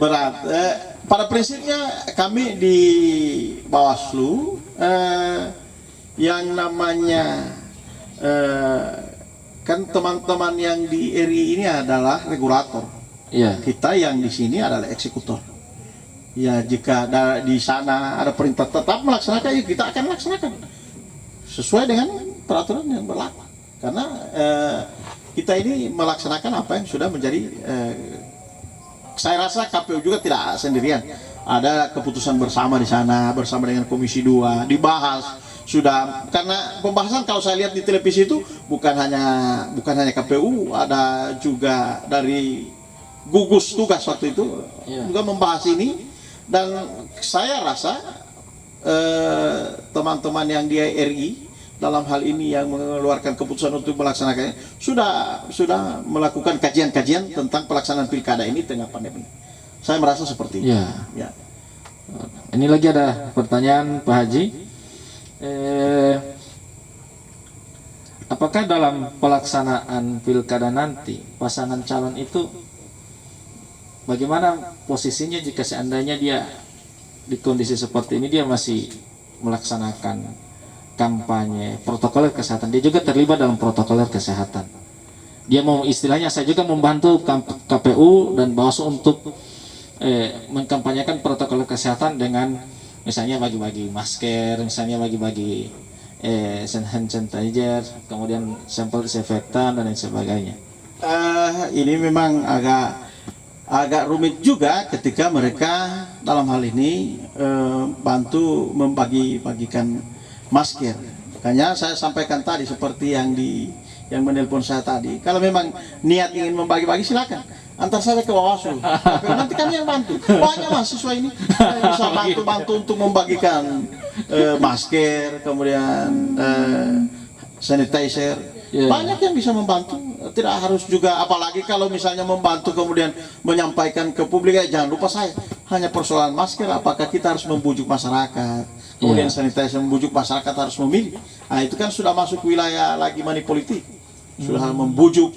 [SPEAKER 3] Berat. Pada prinsipnya kami di Bawaslu yang namanya kan teman-teman yang di RI ini adalah regulator.
[SPEAKER 1] Iya.
[SPEAKER 3] Kita yang di sini adalah eksekutor. Ya, jika di sana ada perintah tetap melaksanakan, ya kita akan laksanakan sesuai dengan peraturan yang berlaku. Karena kita ini melaksanakan apa yang sudah menjadi. Saya rasa KPU juga tidak sendirian. Ada keputusan bersama di sana, bersama dengan Komisi 2 dibahas. Sudah, karena pembahasan kalau saya lihat di televisi itu bukan hanya KPU, ada juga dari gugus tugas waktu itu juga membahas ini, dan saya rasa teman-teman yang di RI dalam hal ini yang mengeluarkan keputusan untuk melaksanakannya sudah melakukan kajian-kajian tentang pelaksanaan pilkada ini tengah pandemi. Saya merasa seperti itu. Ya.
[SPEAKER 1] Ini lagi ada pertanyaan Pak Haji. Apakah dalam pelaksanaan pilkada nanti pasangan calon itu bagaimana posisinya jika seandainya dia di kondisi seperti ini dia masih melaksanakan kampanye protokoler kesehatan, dia juga terlibat dalam protokoler kesehatan. Dia mau istilahnya saya juga membantu KPU dan Bawaslu untuk mengkampanyekan protokoler kesehatan dengan misalnya bagi-bagi masker, misalnya bagi-bagi hand sanitizer, kemudian sampel disinfektan dan lain sebagainya.
[SPEAKER 3] Ini memang agak rumit juga ketika mereka dalam hal ini bantu membagi-bagikan masker. Makanya saya sampaikan tadi seperti yang menelpon saya tadi. Kalau memang niat ingin membagi-bagi silakan. Antar saja ke Bawaslu. Nanti kami yang bantu. Banyak mahasiswa ini bisa bantu untuk membagikan masker, kemudian sanitizer. Banyak yang bisa membantu. Tidak harus juga, apalagi kalau misalnya membantu kemudian menyampaikan ke publik, jangan lupa saya hanya persoalan masker. Apakah kita harus membujuk masyarakat? Kemudian sanitizer, membujuk masyarakat harus memilih. Nah, itu kan sudah masuk wilayah lagi money politik. Sudah membujuk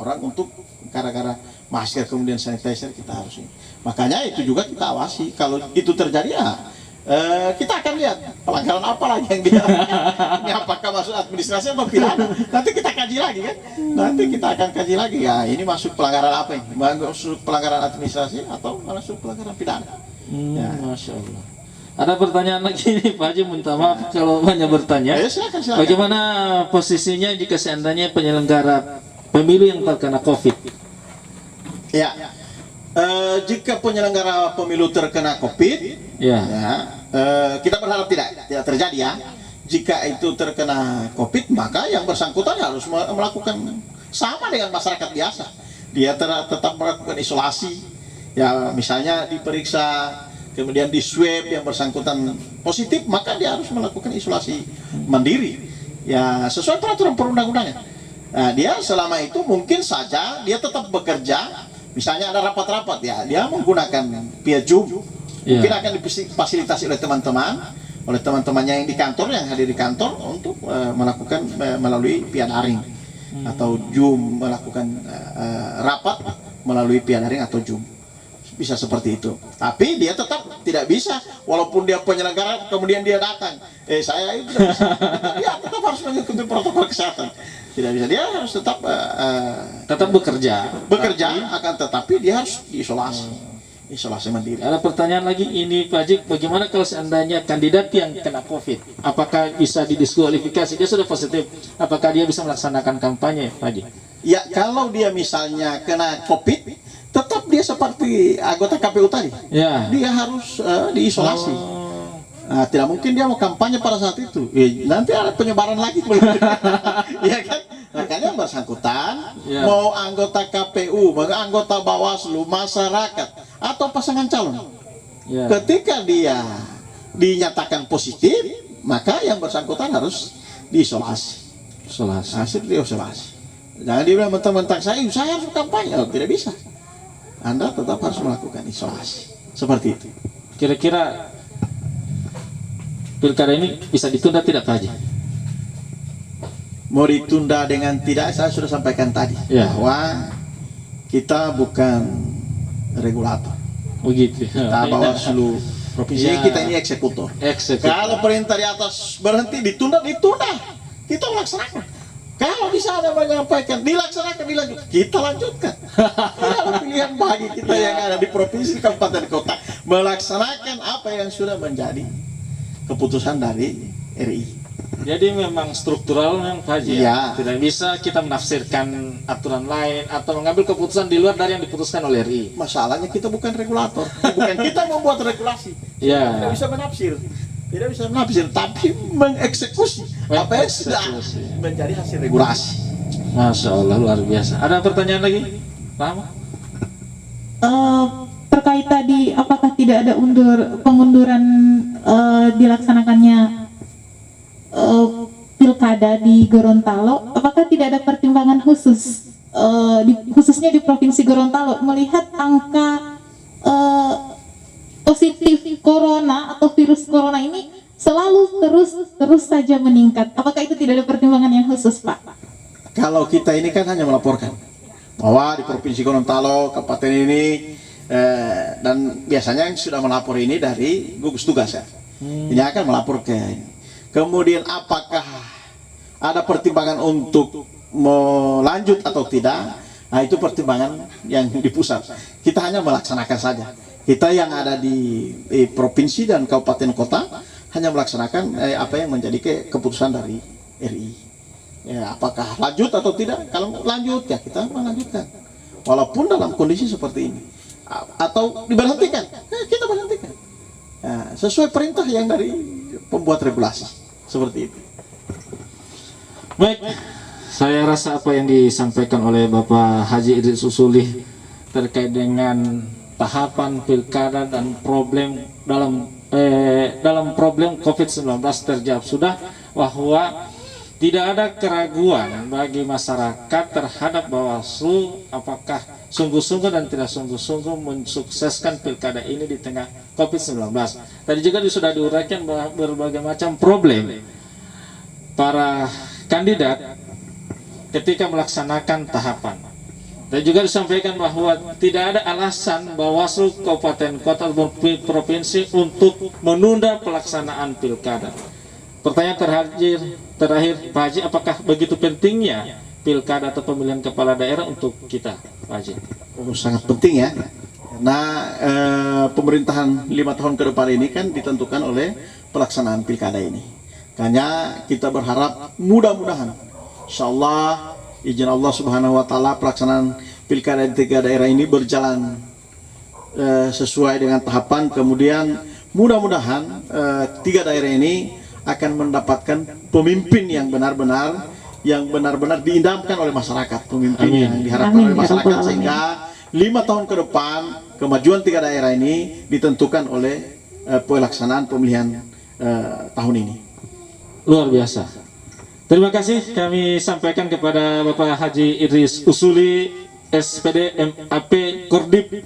[SPEAKER 3] orang untuk gara-gara masker kemudian sanitizer kita harus ini. Makanya itu juga kita awasi. Kalau itu terjadi kita akan lihat pelanggaran apa lagi yang dia. Ini apakah masuk administrasi atau pidana? Nanti kita kaji lagi kan. Nanti kita akan kaji lagi ya ini masuk pelanggaran apa ini? Masuk pelanggaran administrasi atau masuk pelanggaran pidana? Ya.
[SPEAKER 1] Masya Allah. Ada pertanyaan lagi nih Pak Haji, minta maaf kalau banyak bertanya.
[SPEAKER 3] Silakan.
[SPEAKER 1] Bagaimana posisinya jika seandainya penyelenggara pemilu yang terkena COVID?
[SPEAKER 3] Ya, jika penyelenggara pemilu terkena COVID, kita berharap tidak terjadi ya. Jika itu terkena COVID, maka yang bersangkutan harus melakukan sama dengan masyarakat biasa. Dia tetap melakukan isolasi, ya misalnya diperiksa, kemudian di swab yang bersangkutan positif, maka dia harus melakukan isolasi mandiri. Ya sesuai peraturan perundang-undangan. Nah, dia selama itu mungkin saja dia tetap bekerja, misalnya ada rapat-rapat ya, dia menggunakan via Zoom, mungkin akan difasilitasi oleh teman-temannya yang di kantor, yang hadir di kantor untuk melakukan melalui via daring atau Zoom, melakukan rapat melalui via daring atau Zoom. Bisa seperti itu. Tapi dia tetap tidak bisa, walaupun dia penyelenggara kemudian dia datang. Saya itu tidak bisa. Dia tetap harus mengikuti protokol kesehatan. Tidak bisa. Dia harus tetap
[SPEAKER 1] bekerja.
[SPEAKER 3] Akan tetapi dia harus diisolasi. Isolasi mandiri.
[SPEAKER 1] Ada pertanyaan lagi ini Pak Haji, bagaimana kalau seandainya kandidat yang kena COVID, apakah bisa didiskualifikasi? Dia sudah positif, apakah dia bisa melaksanakan kampanye Pak Haji?
[SPEAKER 3] Ya, kalau dia misalnya kena COVID, tetap dia seperti anggota KPU tadi.
[SPEAKER 1] Ya.
[SPEAKER 3] Dia harus diisolasi. Nah, tidak mungkin dia mau kampanye pada saat itu. Nanti ada penyebaran lagi. Ya kan? Makanya bersangkutan mau anggota KPU, mau anggota Bawaslu, masyarakat atau pasangan calon. Ketika dia dinyatakan positif, maka yang bersangkutan harus diisolasi. Hasil diisolasi. Jangan dibilang mentang-mentang saya harus kampanye. Tidak bisa. Anda tetap harus melakukan isolasi. Seperti itu.
[SPEAKER 1] Kira-kira pilkada ini bisa ditunda tidak Pak Haji?
[SPEAKER 3] Mau ditunda dengan tidak, saya sudah sampaikan tadi bahwa kita bukan regulator.
[SPEAKER 1] Begitu.
[SPEAKER 3] Kita Bawaslu provinsi, kita ini eksekutor. Kalau perintah di atas berhenti, ditunda. Kita melaksanakan. Kalau bisa ada menyampaikan dilaksanakan, kita lanjutkan. Kalau pilihan bagi kita yang ada di provinsi, kabupaten, kota, melaksanakan apa yang sudah menjadi keputusan dari RI.
[SPEAKER 1] Jadi memang struktural memang Pak Haji ya. Tidak bisa kita menafsirkan aturan lain atau mengambil keputusan di luar dari yang diputuskan oleh RI.
[SPEAKER 3] Masalahnya kita bukan regulator, bukan kita membuat regulasi. Tidak bisa menafsir. Tidak bisa menafsir, tapi mengeksekusi apa yang sudah menjadi hasil regulasi.
[SPEAKER 1] Masya Allah, luar biasa. Ada pertanyaan lagi? Paham?
[SPEAKER 2] Terkait tadi, apakah tidak ada pengunduran dilaksanakannya pilkada di Gorontalo? Apakah tidak ada pertimbangan khusus, khususnya di Provinsi Gorontalo, melihat angka positif corona atau virus corona ini selalu terus saja meningkat? Apakah itu tidak ada pertimbangan yang khusus, Pak?
[SPEAKER 3] Kalau kita ini kan hanya melaporkan bahwa di Provinsi Gorontalo, kabupaten ini, dan biasanya yang sudah melapor ini dari gugus tugas ya. Ini akan melaporkan. Kemudian apakah ada pertimbangan untuk melanjut atau tidak? Nah, itu pertimbangan yang di pusat. Kita hanya melaksanakan saja. Kita yang ada di provinsi dan kabupaten kota hanya melaksanakan apa yang menjadi keputusan dari RI. Ya, apakah lanjut atau tidak? Kalau lanjut ya kita melanjutkan. Walaupun dalam kondisi seperti ini. Atau diberhentikan, kita berhentikan. Ya, sesuai perintah yang dari pembuat regulasi. Seperti itu.
[SPEAKER 1] Baik, saya rasa apa yang disampaikan oleh Bapak Haji Idris Usuli terkait dengan tahapan pilkada dan problem dalam problem COVID-19 terjawab sudah, bahwa tidak ada keraguan bagi masyarakat terhadap Bawaslu apakah sungguh-sungguh dan tidak sungguh-sungguh mensukseskan pilkada ini di tengah COVID-19. Tadi juga sudah diuraikan bahwa berbagai macam problem para kandidat ketika melaksanakan tahapan. Dan juga disampaikan bahwa tidak ada alasan Bawaslu kabupaten kota maupun provinsi untuk menunda pelaksanaan pilkada. Pertanyaan terakhir Pak Haji, apakah begitu pentingnya pilkada atau pemilihan kepala daerah untuk kita, Pak Haji?
[SPEAKER 3] Sangat penting ya. Karena pemerintahan 5 tahun ke depan ini kan ditentukan oleh pelaksanaan pilkada ini. Makanya kita berharap mudah-mudahan insyaallah izin Allah Subhanahu wa taala pelaksanaan pilkada di 3 daerah ini berjalan sesuai dengan tahapan. Kemudian mudah-mudahan 3 daerah ini akan mendapatkan pemimpin yang benar-benar diidamkan oleh masyarakat, pemimpin yang diharapkan oleh masyarakat, sehingga 5 tahun ke depan kemajuan 3 daerah ini ditentukan oleh pelaksanaan pemilihan tahun ini.
[SPEAKER 1] Luar biasa. Terima kasih kami sampaikan kepada Bapak Haji Idris Usuli, SPD MAP Kordip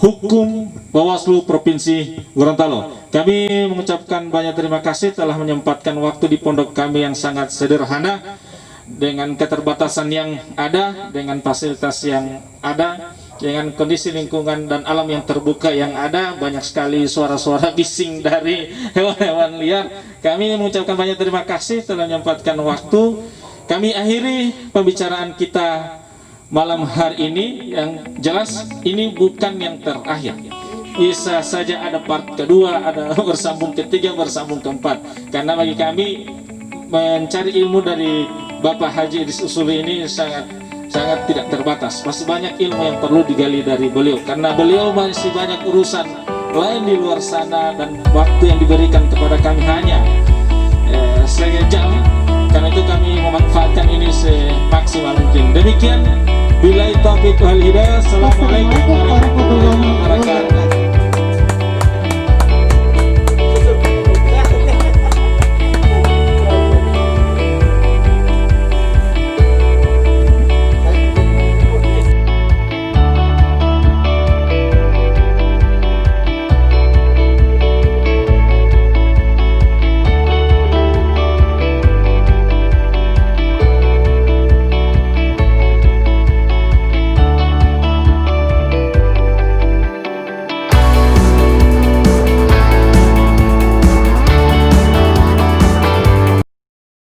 [SPEAKER 1] Hukum Bawaslu Provinsi Gorontalo. Kami mengucapkan banyak terima kasih telah menyempatkan waktu di pondok kami yang sangat sederhana, dengan keterbatasan yang ada, dengan fasilitas yang ada, dengan kondisi lingkungan dan alam yang terbuka yang ada, banyak sekali suara-suara bising dari hewan-hewan liar. Kami mengucapkan banyak terima kasih telah menyempatkan waktu. Kami akhiri pembicaraan kita malam hari ini. Yang jelas ini bukan yang terakhir. Bisa saja ada part kedua, ada bersambung ketiga, bersambung keempat. Karena bagi kami mencari ilmu dari Bapak Haji Idris Usuli ini sangat tidak terbatas. Masih banyak ilmu yang perlu digali dari beliau, karena beliau masih banyak urusan lain di luar sana, dan waktu yang diberikan kepada kami hanya sejam. Karena itu kami memanfaatkan ini semaksimal mungkin. Demikian, billahi taufiq wal hidayah. Assalamualaikum warahmatullahi wabarakatuh.